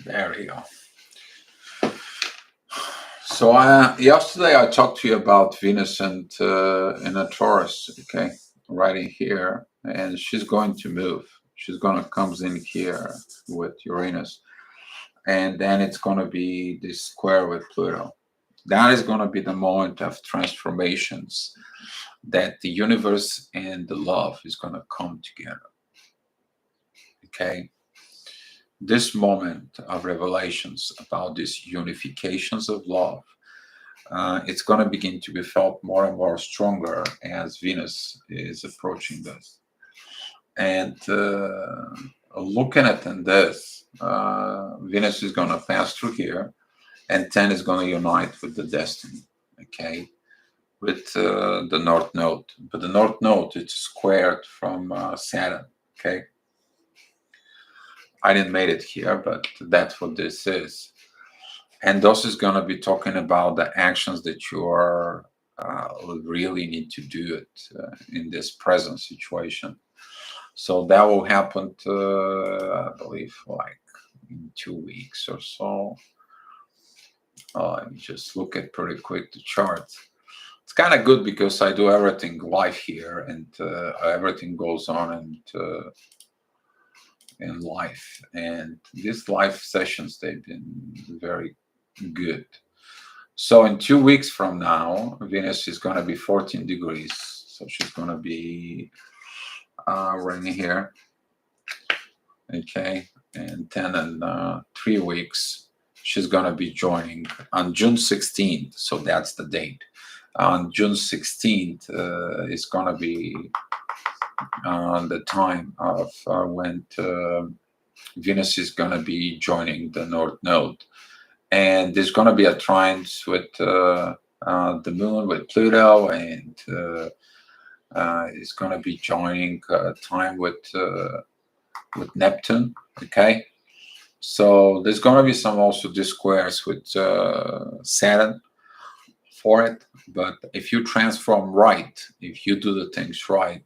There we go. So yesterday I talked to you about Venus and in a Taurus, okay, right in here, and she's going to move. She's going to comes in here with Uranus, and then it's going to be this square with Pluto. That is going to be the moment of transformations that the universe and the love is going to come together. Okay. This moment of revelations about these unifications of love, it's going to begin to be felt more and more stronger as Venus is approaching this. And looking at this, Venus is going to pass through here, and 10 is going to unite with the destiny, okay, with the North Node. But the North Node, it's squared from Saturn, okay. I didn't make it here, but that's what this is. And this is going to be talking about the actions that you are really need to do it in this present situation. So that will happen, I believe, like in 2 weeks or so. Let me just look at pretty quick the chart. It's kind of good because I do everything live here, and everything goes on in life. And these live sessions, they've been very good. So in 2 weeks from now, Venus is going to be 14 degrees. So she's going to be right in here. Okay. And then in 3 weeks, she's going to be joining on June 16th. So that's the date. On June 16th is going to be the time of when Venus is going to be joining the North Node. And there's going to be a trine with the moon, with Pluto, and it's going to be joining time with Neptune. Okay, so there's going to be some also squares with Saturn for it. But if you transform right, if you do the things right,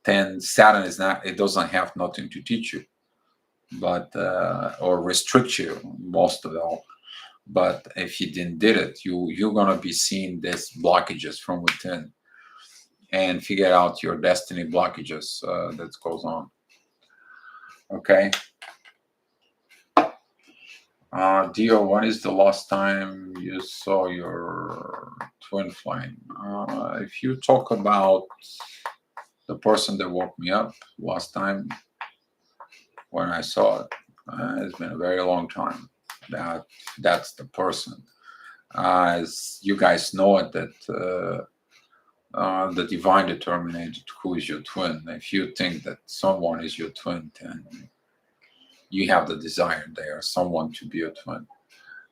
then Saturn is not. It doesn't have nothing to teach you, but or restrict you most of all. But if you didn't did it, you're gonna be seeing these blockages from within, and figure out your destiny blockages that goes on. Okay. Dio, when is the last time you saw your twin flame? If you talk about the person that woke me up last time when I saw it, it's been a very long time. That's the person. As you guys know it, that the divine determined who is your twin. If you think that someone is your twin, then you have the desire there, someone to be a twin.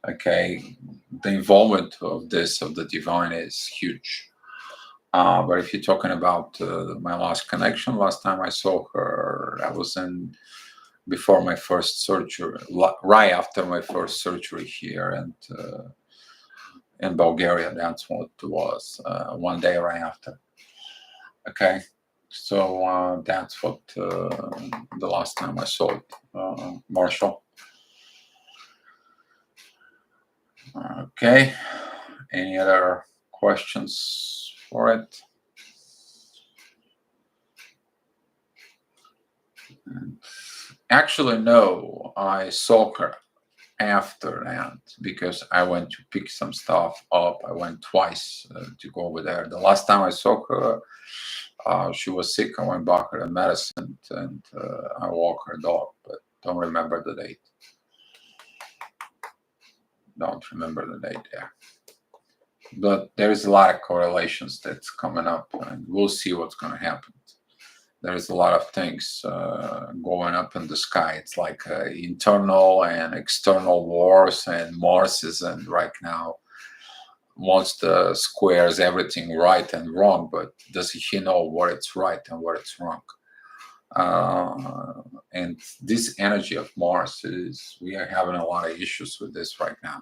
Okay, the involvement of the divine is huge. But if you're talking about my last connection, last time I saw her, I was before my first surgery, right after my first surgery here, and in Bulgaria. That's what it was. One day right after. Okay, so that's what the last time I saw it, Marshall. Okay. Any other questions for it? Actually, no. I saw her after that because I went to pick some stuff up. I went twice to go over there. The last time I saw her, she was sick. I went back her medicine and I walked her dog, but don't remember the date. Don't remember the date. Yeah, but there's a lot of correlations that's coming up, and we'll see what's going to happen. There's a lot of things going up in the sky. It's like internal and external wars, and Mars is in right now wants to squares everything right and wrong, but does he know what it's right and what it's wrong? And this energy of Mars is, we are having a lot of issues with this right now.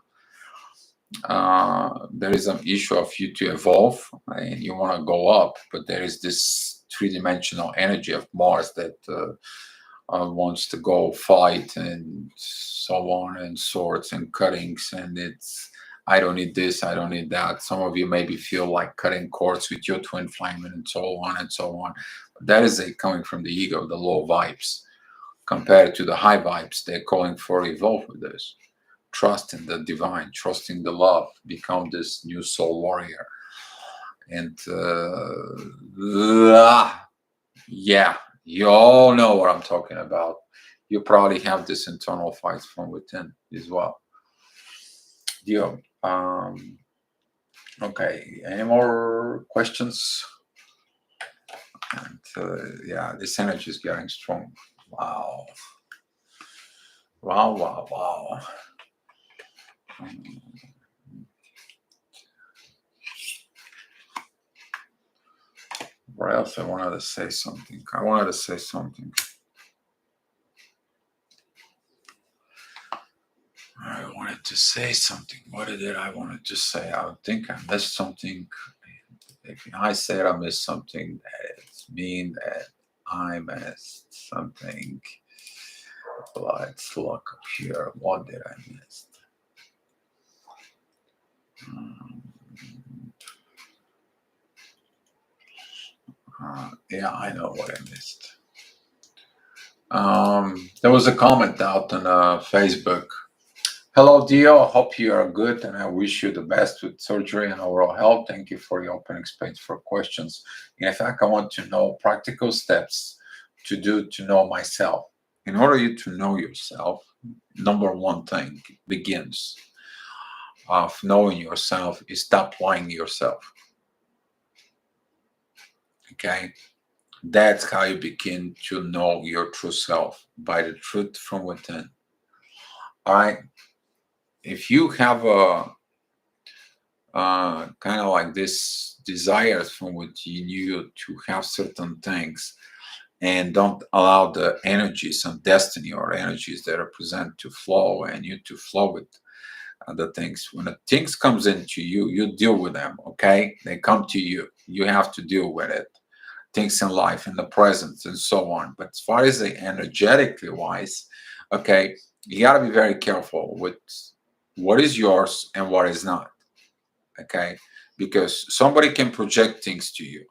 There is an issue of you to evolve and you want to go up, but there is this three-dimensional energy of Mars that wants to go fight and so on, and swords and cuttings, and it's, I don't need this, I don't need that. Some of you maybe feel like cutting cords with your twin flame and so on and so on. But that is coming from the ego, the low vibes. Compared to the high vibes, they're calling for evolve with this. Trust in the divine, trust in the love, become this new soul warrior. And yeah, you all know what I'm talking about. You probably have this internal fight from within as well. Dio. Okay, any more questions? And yeah, this energy is getting strong. Wow. Wow, wow, wow. What else I wanted to say something? I wanted to say something. I wanted to say something. What did I wanted to say? I think I missed something. If I said I missed something, that means that I missed something. Let's look up here. What did I miss? Yeah, I know what I missed. There was a comment out on Facebook. Hello, Dio. I hope you are good, and I wish you the best with surgery and overall health. Thank you for your opening space for questions. In fact, I want to know practical steps to do to know myself. In order you to know yourself, number one thing begins of knowing yourself is stop lying yourself. Okay? That's how you begin to know your true self, by the truth from within. All right? If you have a kind of like this desires from within you to have certain things, and don't allow the energies of destiny or energies that represent to flow, and you to flow with the things. When the things comes into you, you deal with them. Okay, they come to you, you have to deal with it. Things in life, in the present, and so on. But as far as the energetically wise, okay, you got to be very careful with what is yours and what is not. Okay, because somebody can project things to you.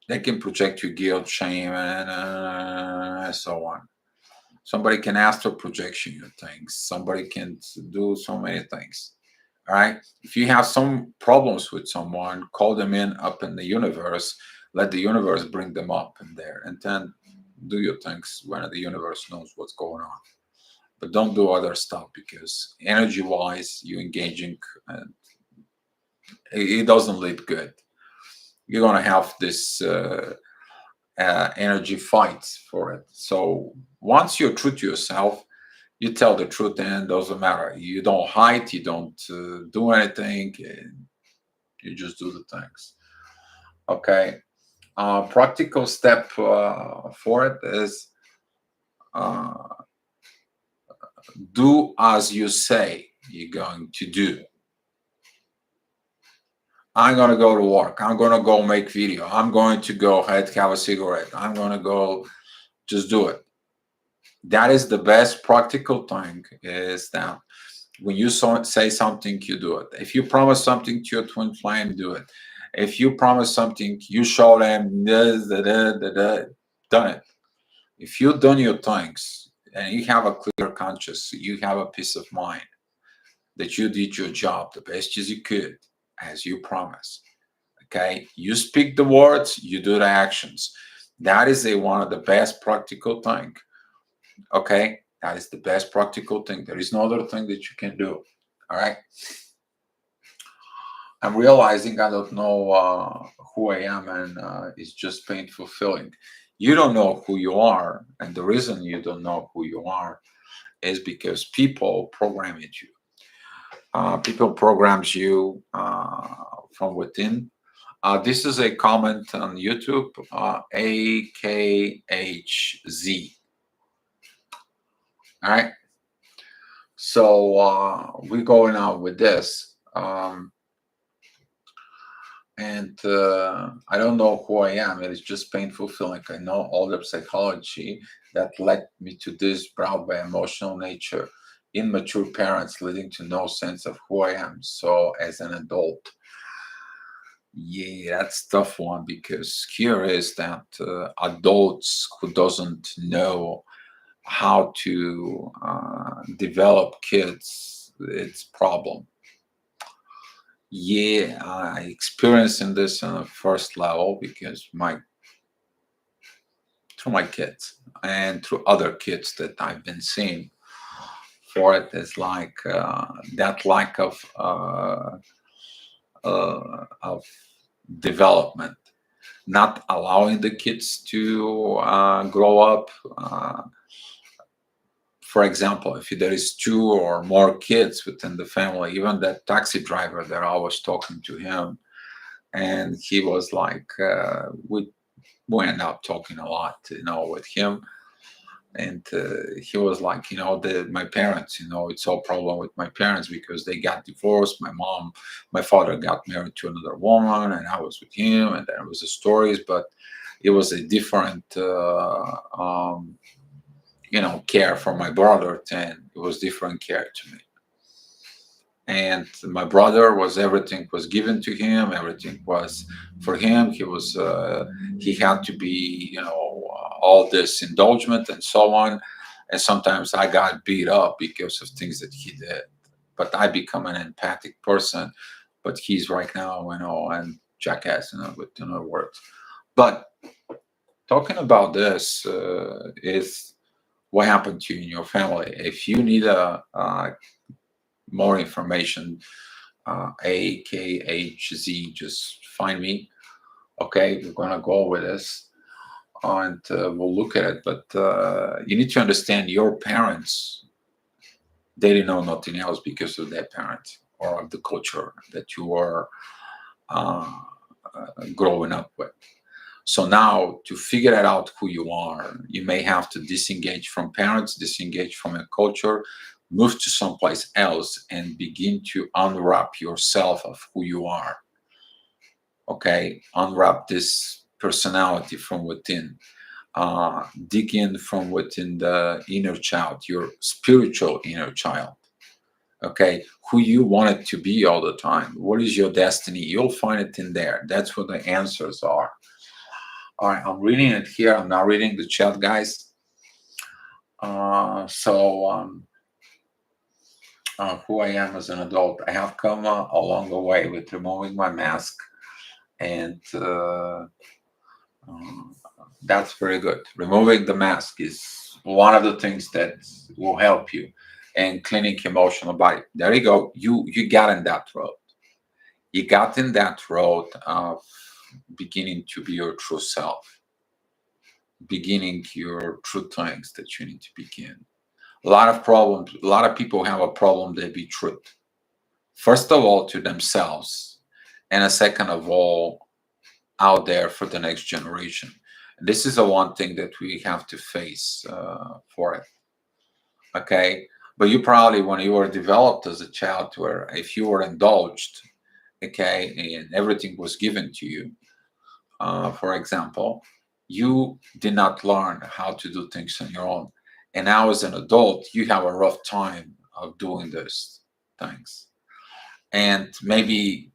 They can project your guilt, shame, and so on. Somebody can astral projection your things. Somebody can do so many things. All right. If you have some problems with someone, call them in up in the universe. Let the universe bring them up in there, and then do your things when the universe knows what's going on. But don't do other stuff, because energy-wise, you engaging, and it doesn't lead good. You're gonna have this energy fights for it. So once you're true to yourself, you tell the truth, and it doesn't matter. You don't hide, you don't do anything, you just do the things. Okay. Practical step for it is do as you say you're going to do. I'm going to go to work. I'm going to go make video. I'm going to go ahead, have a cigarette. I'm going to go, just do it. That is the best practical thing, is that When you say something, you do it. If you promise something to your twin flame, do it. If you promise something, you show them this, done it. If you've done your things and you have a clear conscience, you have a peace of mind that you did your job the best as you could, as you promised. Okay, you speak the words, you do the actions. That is one of the best practical thing. Okay, that is the best practical thing. There is no other thing that you can do. All right. I'm realizing I don't know who I am, and it's just painful feeling. You don't know who you are, and the reason you don't know who you are is because people program you. People programs you from within. This is a comment on YouTube, AKHZ. All right. So we're going on with this. And I don't know who I am. It is just painful feeling. I know all the psychology that led me to this, brought by emotional nature, immature parents leading to no sense of who I am. So as an adult, yeah, that's a tough one, because here is that adults who doesn't know how to develop kids, it's problem. Yeah, I experiencing this on a first level because through my kids and through other kids that I've been seeing. For it is like that lack of development, not allowing the kids to grow up. For example, if there is two or more kids within the family, even that taxi driver that I was talking to him, and he was like, we end up talking a lot, with him. And he was like, my parents, it's all problem with my parents because they got divorced. My father got married to another woman, and I was with him, and there was the stories, but it was a different, care for my brother, and it was different care to me. And my brother was, everything was given to him, everything was for him. He had to be, all this indulgence and so on. And sometimes I got beat up because of things that he did, but I become an empathic person. But he's right now, and jackass, with words. But talking about this is what happened to you in your family. If you need more information, AKHZ, just find me. Okay, we're gonna go with this, and we'll look at it. But you need to understand your parents, they didn't know nothing else because of their parents or of the culture that you are uh, growing up with. So now, to figure out who you are, you may have to disengage from parents, disengage from a culture, move to someplace else, and begin to unwrap yourself of who you are. Okay, unwrap this personality from within. Dig in from within the inner child, your spiritual inner child. Okay, who you want it to be all the time. What is your destiny? You'll find it in there. That's what the answers are. All right, I'm reading it here. I'm not reading the chat, guys. Who I am as an adult. I have come along the way with removing my mask, and that's very good. Removing the mask is one of the things that will help you, and cleaning emotional body. There you go. You got in that road. You got in that road of beginning to be your true self, beginning your true things that you need to begin. A lot of problems, a lot of people have a problem, they be truth. First of all, to themselves, and a second of all, out there for the next generation. This is the one thing that we have to face for it. Okay. But you probably, when you were developed as a child, where if you were indulged, okay, and everything was given to you, for example, you did not learn how to do things on your own. And now, as an adult, you have a rough time of doing this. things. And maybe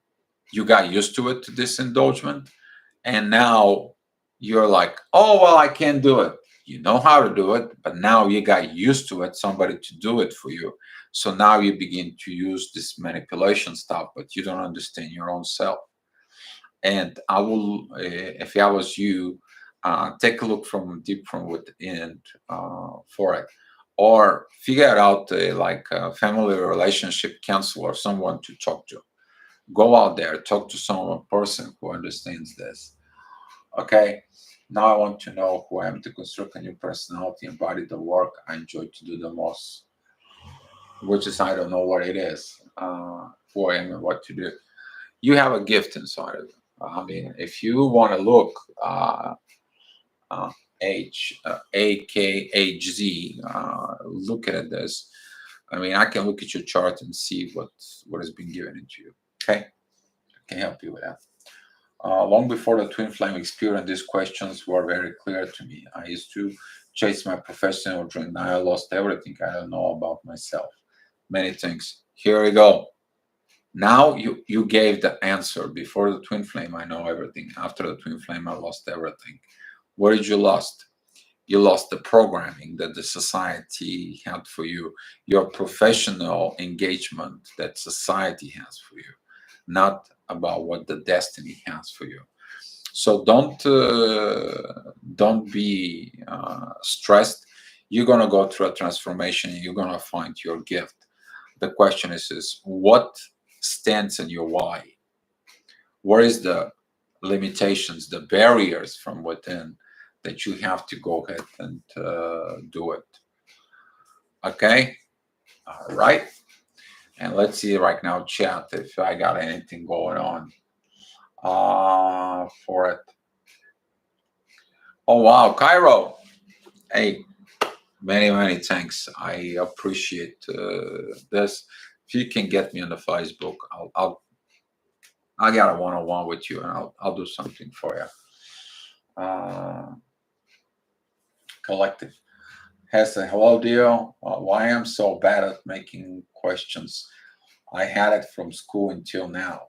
you got used to it, to this indulgement, and now you're like, oh, well, I can't do it. You know how to do it, but now you got used to it, somebody to do it for you. So now you begin to use this manipulation stuff, but you don't understand your own self. And I will, if I was you, take a look from deep from within for it, or figure out like a family relationship counselor, someone to talk to. Go out there, talk to someone person who understands this. Okay. Now I want to know who I am to construct a new personality, embody the work I enjoy to do the most, which is I don't know what it is, who I am and what to do. You have a gift inside of you. I mean, if you want to look, uh, AKHZ, look at this. I mean, I can look at your chart and see what has been given into you. Okay, I can help you with that. Long before the twin flame experience, these questions were very clear to me. I used to chase my professional dream. Now I lost everything I don't know about myself. Many things. Here we go. Now you gave the answer. Before the twin flame, I know everything. After the twin flame, I lost everything. What did you lost? You lost the programming that the society had for you, your professional engagement that society has for you, not about what the destiny has for you. So don't be stressed. You're gonna go through a transformation. And you're gonna find your gift. The question is what stands in your why? Where is the limitations, the barriers from within that you have to go ahead and do it? Okay, all right. And let's see right now, chat, if I got anything going on for it. Oh wow, Cairo. Hey, many thanks. I appreciate this. If you can get me on the Facebook, I got a one-on-one with you, and I'll do something for you. Collective has a hello deal. Why I'm so bad at making questions? I had it from school until now.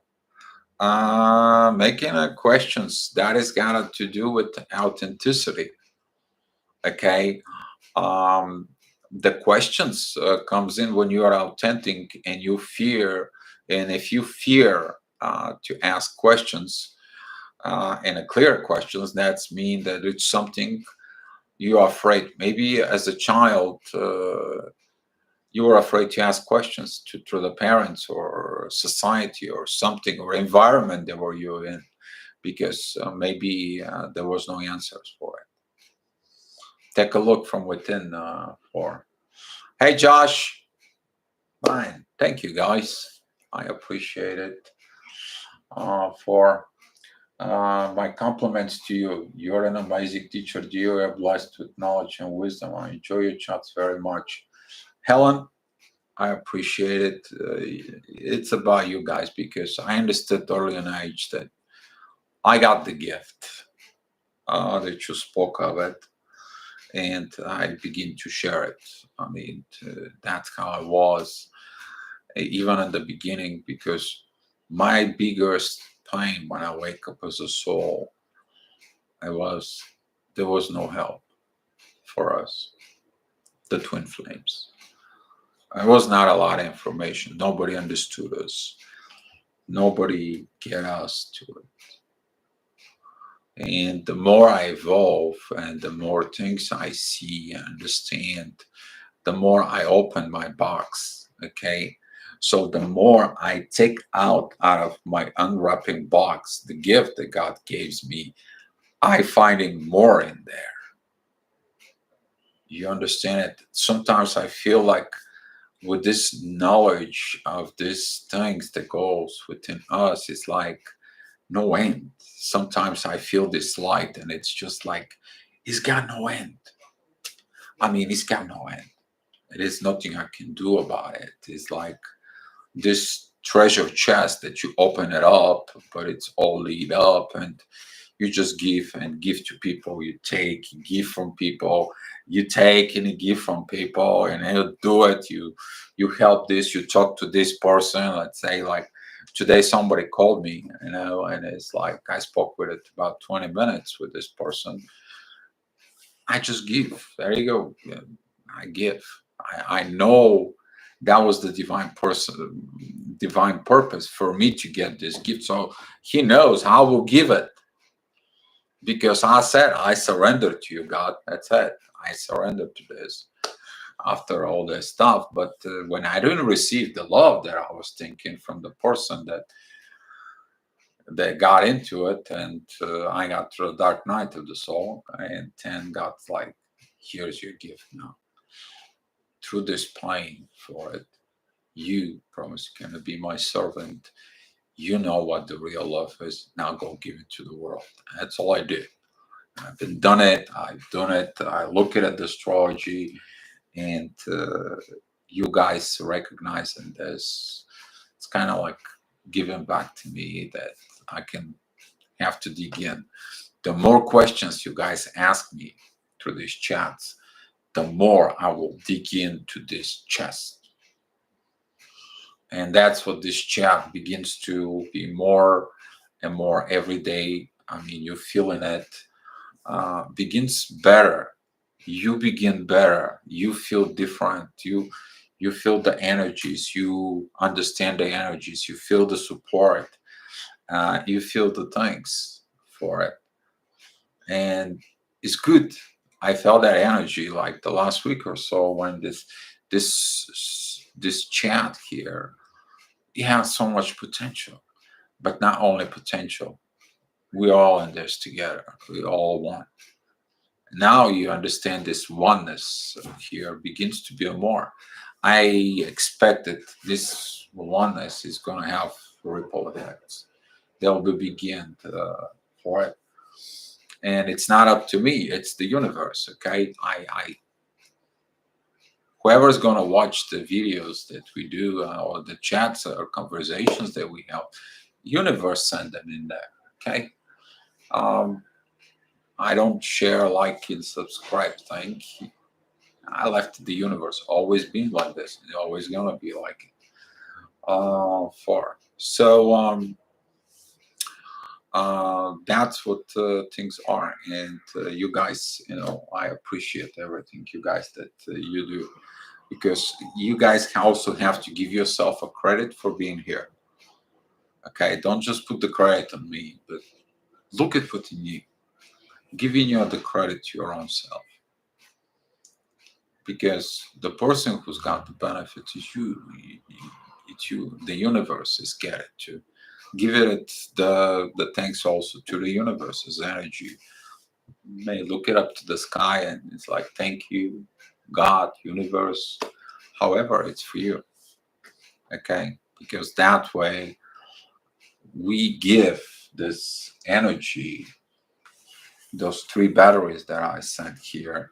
Making questions, that has got to do with authenticity. Okay. Um, the questions comes in when you are authentic and you fear, and if you fear to ask questions and a clear questions, that's mean that it's something you are afraid. Maybe as a child, you were afraid to ask questions to the parents or society or something or environment that were you in, because maybe there was no answers for it. Take a look from within for. Hey, Josh. Fine. Thank you, guys. I appreciate it. For my compliments to you. You're an amazing teacher. You are blessed with knowledge and wisdom. I enjoy your chats very much. Helen, I appreciate it. It's about you guys, because I understood early in age that I got the gift that you spoke of it, and I begin to share it. I mean, that's how I was, even in the beginning, because my biggest pain when I wake up as a soul, there was no help for us, the twin flames. There was not a lot of information. Nobody understood us. Nobody get us to it. And the more I evolve and the more things I see and understand, the more I open my box. Okay. So the more I take out of my unwrapping box, the gift that God gives me, I finding more in there. You understand it? Sometimes I feel like with this knowledge of these things that goes within us, it's like no end. Sometimes I feel this light and it's just like, it's got no end. I mean, it's got no end. There is nothing I can do about it. It's like this treasure chest that you open it up, but it's all lit up and You just give and give to people. You take, you give from people. You take and you give from people, and you do it. You help this. You talk to this person. Let's say like today, somebody called me, and it's like I spoke with it about 20 minutes with this person. I just give. There you go. Yeah, I give. I know that was the divine purpose for me to get this gift. So he knows I will give it because I said I surrender to you, God. That's it. I surrender to this after all this stuff. But when I didn't receive the love that I was thinking from the person that got into it, and I got through the dark night of the soul, and then got like, here's your gift now. Through this plane for it, you promise you're gonna be my servant. You know what the real love is. Now go give it to the world. That's all I did. I've been done it. I've done it. I look at the astrology, and you guys recognizing this. It's kind of like giving back to me that I can have to dig in. The more questions you guys ask me through these chats, the more I will dig into this chest. And that's what this chat begins to be more and more every day. I mean, you're feeling it. Begins better. You begin better. You feel different. You feel the energies. You understand the energies. You feel the support. You feel the thanks for it, and it's good. I felt that energy like the last week or so when this chat here, it has so much potential, but not only potential. We're all in this together. We all one. Now you understand this oneness here begins to be a more. I expected this oneness is going to have ripple effects. They'll be begin for it, and it's not up to me. It's the universe. Okay, I whoever's going to watch the videos that we do or the chats or conversations that we have, universe send them in there. Okay. Um, I don't share, like, and subscribe thing. I left the universe always been like this. It's always gonna be like it. For so that's what things are, and you guys, I appreciate everything you guys that you do, because you guys also have to give yourself a credit for being here. Okay, don't just put the credit on me, but look at what you need. Giving you the credit to your own self, because the person who's got the benefit is you. It's you. The universe is getting to give it the thanks also to the universe's energy. You may look it up to the sky and it's like, thank you, God, universe, however it's for you. Okay, because that way we give this energy, those 3 batteries that I sent here.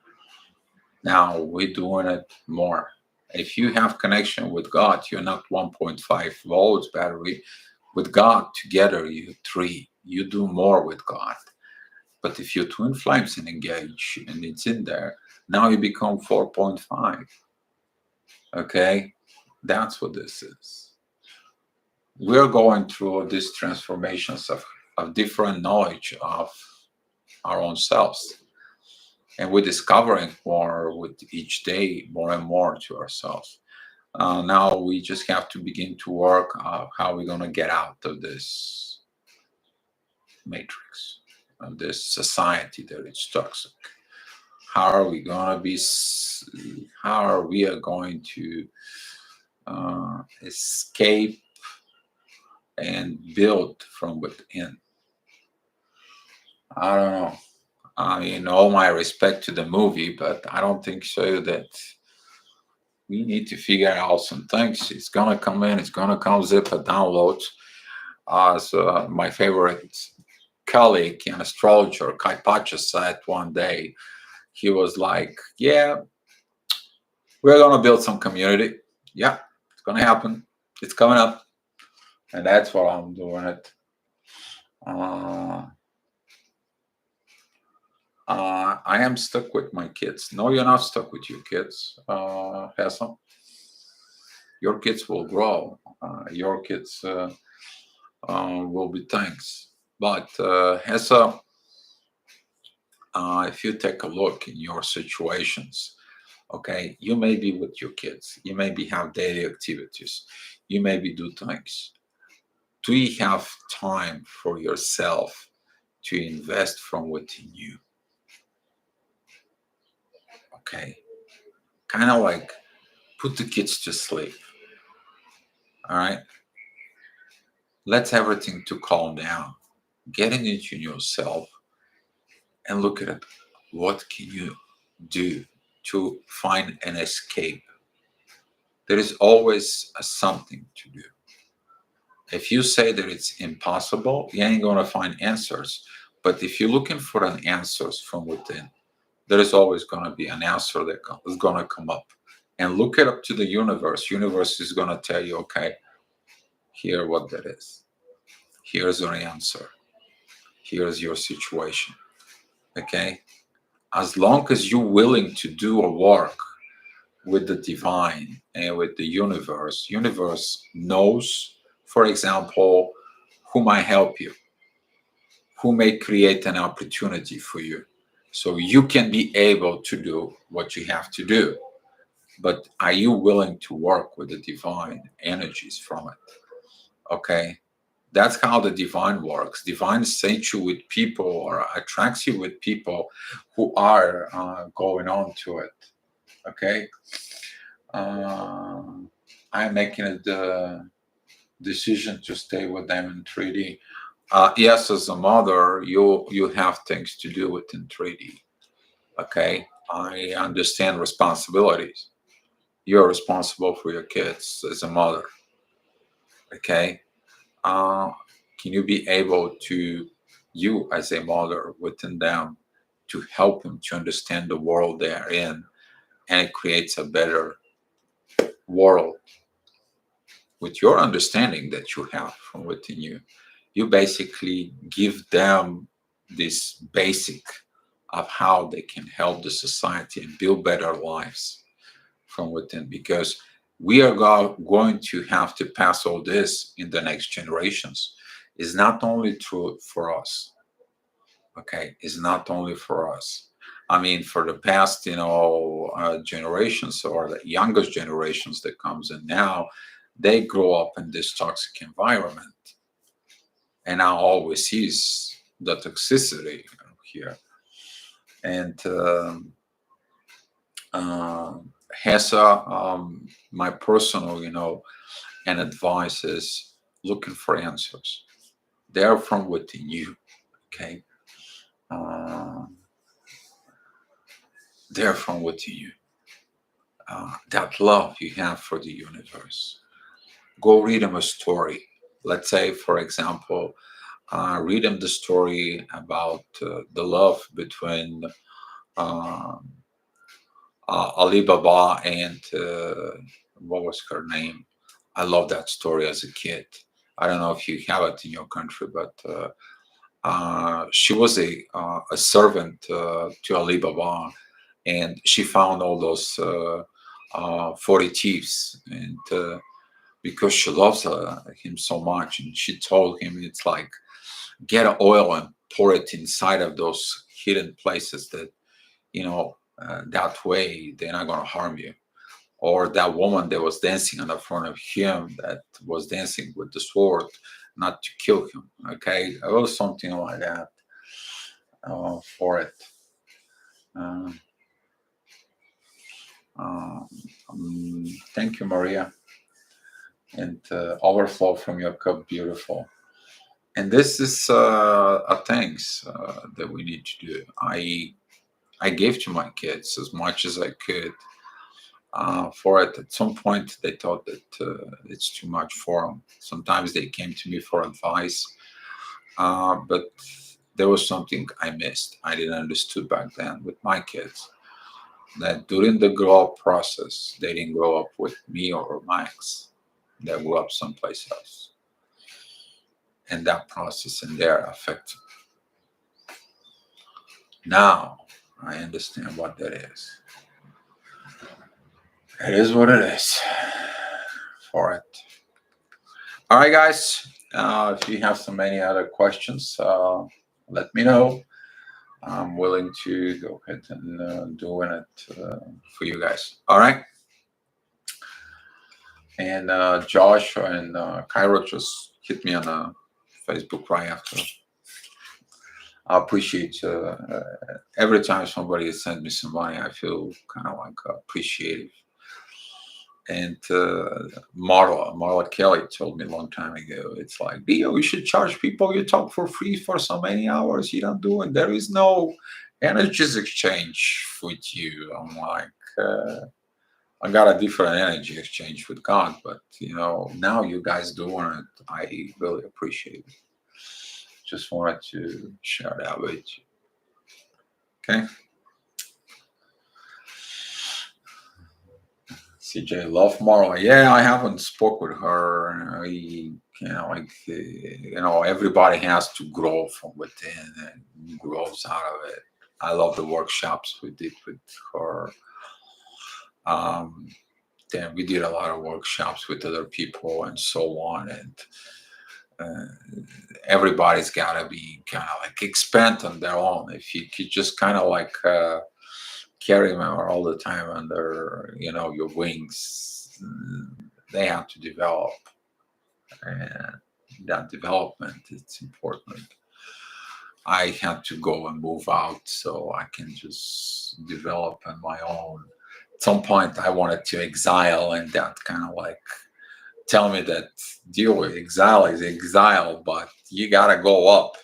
Now we're doing it more. If you have connection with God, you're not 1.5 volts battery. With God together, you 3. You do more with God. But if your twin flames and engage and it's in there, now you become 4.5. Okay, that's what this is. We're going through these transformations of different knowledge of our own selves. And we're discovering more with each day, more and more to ourselves. Now we just have to begin to work how we're going to get out of this matrix, of this society that is toxic. How are we going to be? How are we going to escape and build from within? I don't know. I mean, all my respect to the movie, but I don't think so that we need to figure out some things. It's gonna come in. It's gonna come zip a download. So my favorite colleague and astrologer Kai Pacha said one day, he was like, "Yeah, we're gonna build some community. Yeah, it's gonna happen. It's coming up, and that's what I'm doing it." Uh, I am stuck with my kids. No, you're not stuck with your kids, Hassel. Your kids will grow. Your kids will be things. But Hassel, if you take a look in your situations, okay, you may be with your kids, you maybe have daily activities, you maybe do things. Do you have time for yourself to invest from within you? Okay, kind of like put the kids to sleep. All right, let's everything to calm down, getting into yourself and look at it. What can you do to find an escape? There is always a something to do. If you say that it's impossible, you ain't gonna find answers. But if you're looking for an answers from within, there is always gonna be an answer that is gonna come up. And look it up to the universe. Universe is gonna tell you, okay, here what that is. Here's your answer. Here's your situation. Okay? As long as you're willing to do a work with the divine and with the universe knows, for example, who might help you, who may create an opportunity for you, so you can be able to do what you have to do. But are you willing to work with the divine energies from it? Okay, that's how the divine works. Divine sends you with people or attracts you with people who are going on to it. Okay, uh, I'm making the decision to stay with them in 3D. Yes, as a mother, you have things to do within 3D. Okay, I understand responsibilities. You're responsible for your kids as a mother. Okay, uh, can you be able to, you as a mother within them, to help them to understand the world they're in, and it creates a better world with your understanding that you have from within you. You basically give them this basic of how they can help the society and build better lives from within, because we are going to have to pass all this in the next generations. It's not only true for us. Okay, it's not only for us. I mean, for the past, generations, or the youngest generations that comes in now, they grow up in this toxic environment, and now all we see is the toxicity here. And HESA, my personal, and advice is looking for answers. They're from within you. Okay, uh, they're from within you. That love you have for the universe. Go read them a story. Let's say, for example, read them the story about the love between um Alibaba and what was her name? I love that story as a kid. I don't know if you have it in your country, but she was a servant to Alibaba, and she found all those 40 thieves, and because she loves him so much, and she told him it's like get oil and pour it inside of those hidden places that that way they're not going to harm you. Or that woman that was dancing in the front of him, that was dancing with the sword, not to kill him. Okay, it was something like that for it. Uh, um, Thank you, Maria, and overflow from your cup, beautiful. And this is a thanks that we need to do. I gave to my kids as much as I could for it. At some point, they thought that it's too much for them. Sometimes they came to me for advice, but there was something I missed. I didn't understood back then with my kids, that during the grow up process, they didn't grow up with me or Max. They grew up someplace else, and that process in there affects Now I understand what that is. It is what it is for it. All right, guys. If you have some any other questions, let me know. I'm willing to go ahead and doing it for you guys. All right. And Josh and Cairo just hit me on Facebook right after. I appreciate every time somebody sends me some money. I feel kind of like appreciative. And Marla Kelly told me a long time ago, it's like, Dio, you should charge people you talk for free for so many hours. You don't do it. There is no energies exchange with you. I'm like, I got a different energy exchange with God, but now you guys doing it. I really appreciate it. Just wanted to share that with you. Okay. CJ, love Marla. Yeah, I haven't spoke with her. Everybody has to grow from within and grows out of it. I love the workshops we did with her. Then we did a lot of workshops with other people and so on. And everybody's got to be kind of like expand on their own. If you could just kind of like carry them all the time under your wings, they have to develop, and that development is important. I had to go and move out so I can just develop on my own. At some point I wanted to exile, and that kind of like tell me that deal with exile is exile, but you gotta go up.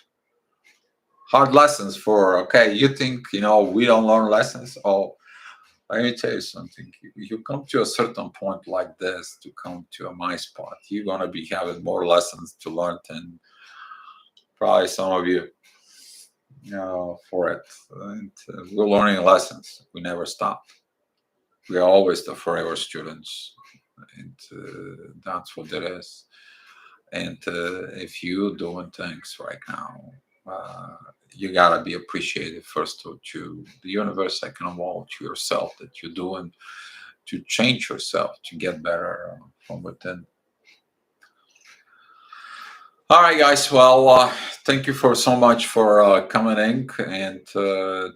Hard lessons for, okay, you think we don't learn lessons? Oh, let me tell you something. You come to a certain point like this, to come to my spot, you're gonna be having more lessons to learn than probably some of you for it. And we're learning lessons. We never stop. We are always the forever students, and that's what it is. And if you're doing things right now, you gotta be appreciated first to the universe, second of all to yourself, that you're doing to change yourself, to get better from within. All right, guys. Well, thank you for so much for coming in. And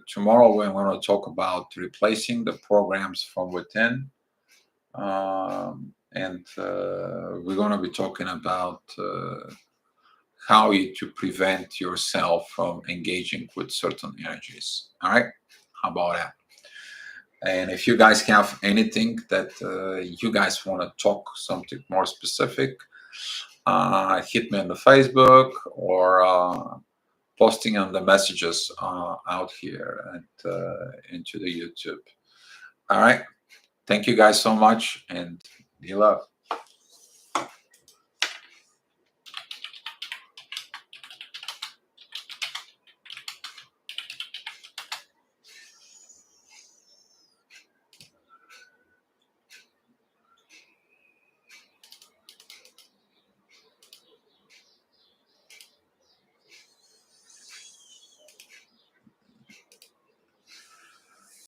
tomorrow we're going to talk about replacing the programs from within. And we're going to be talking about how to prevent yourself from engaging with certain energies. All right. How about that? And if you guys have anything that you guys want to talk something more specific, hit me on the Facebook or posting on the messages out here and into the YouTube. All right. Thank you guys so much, and be love.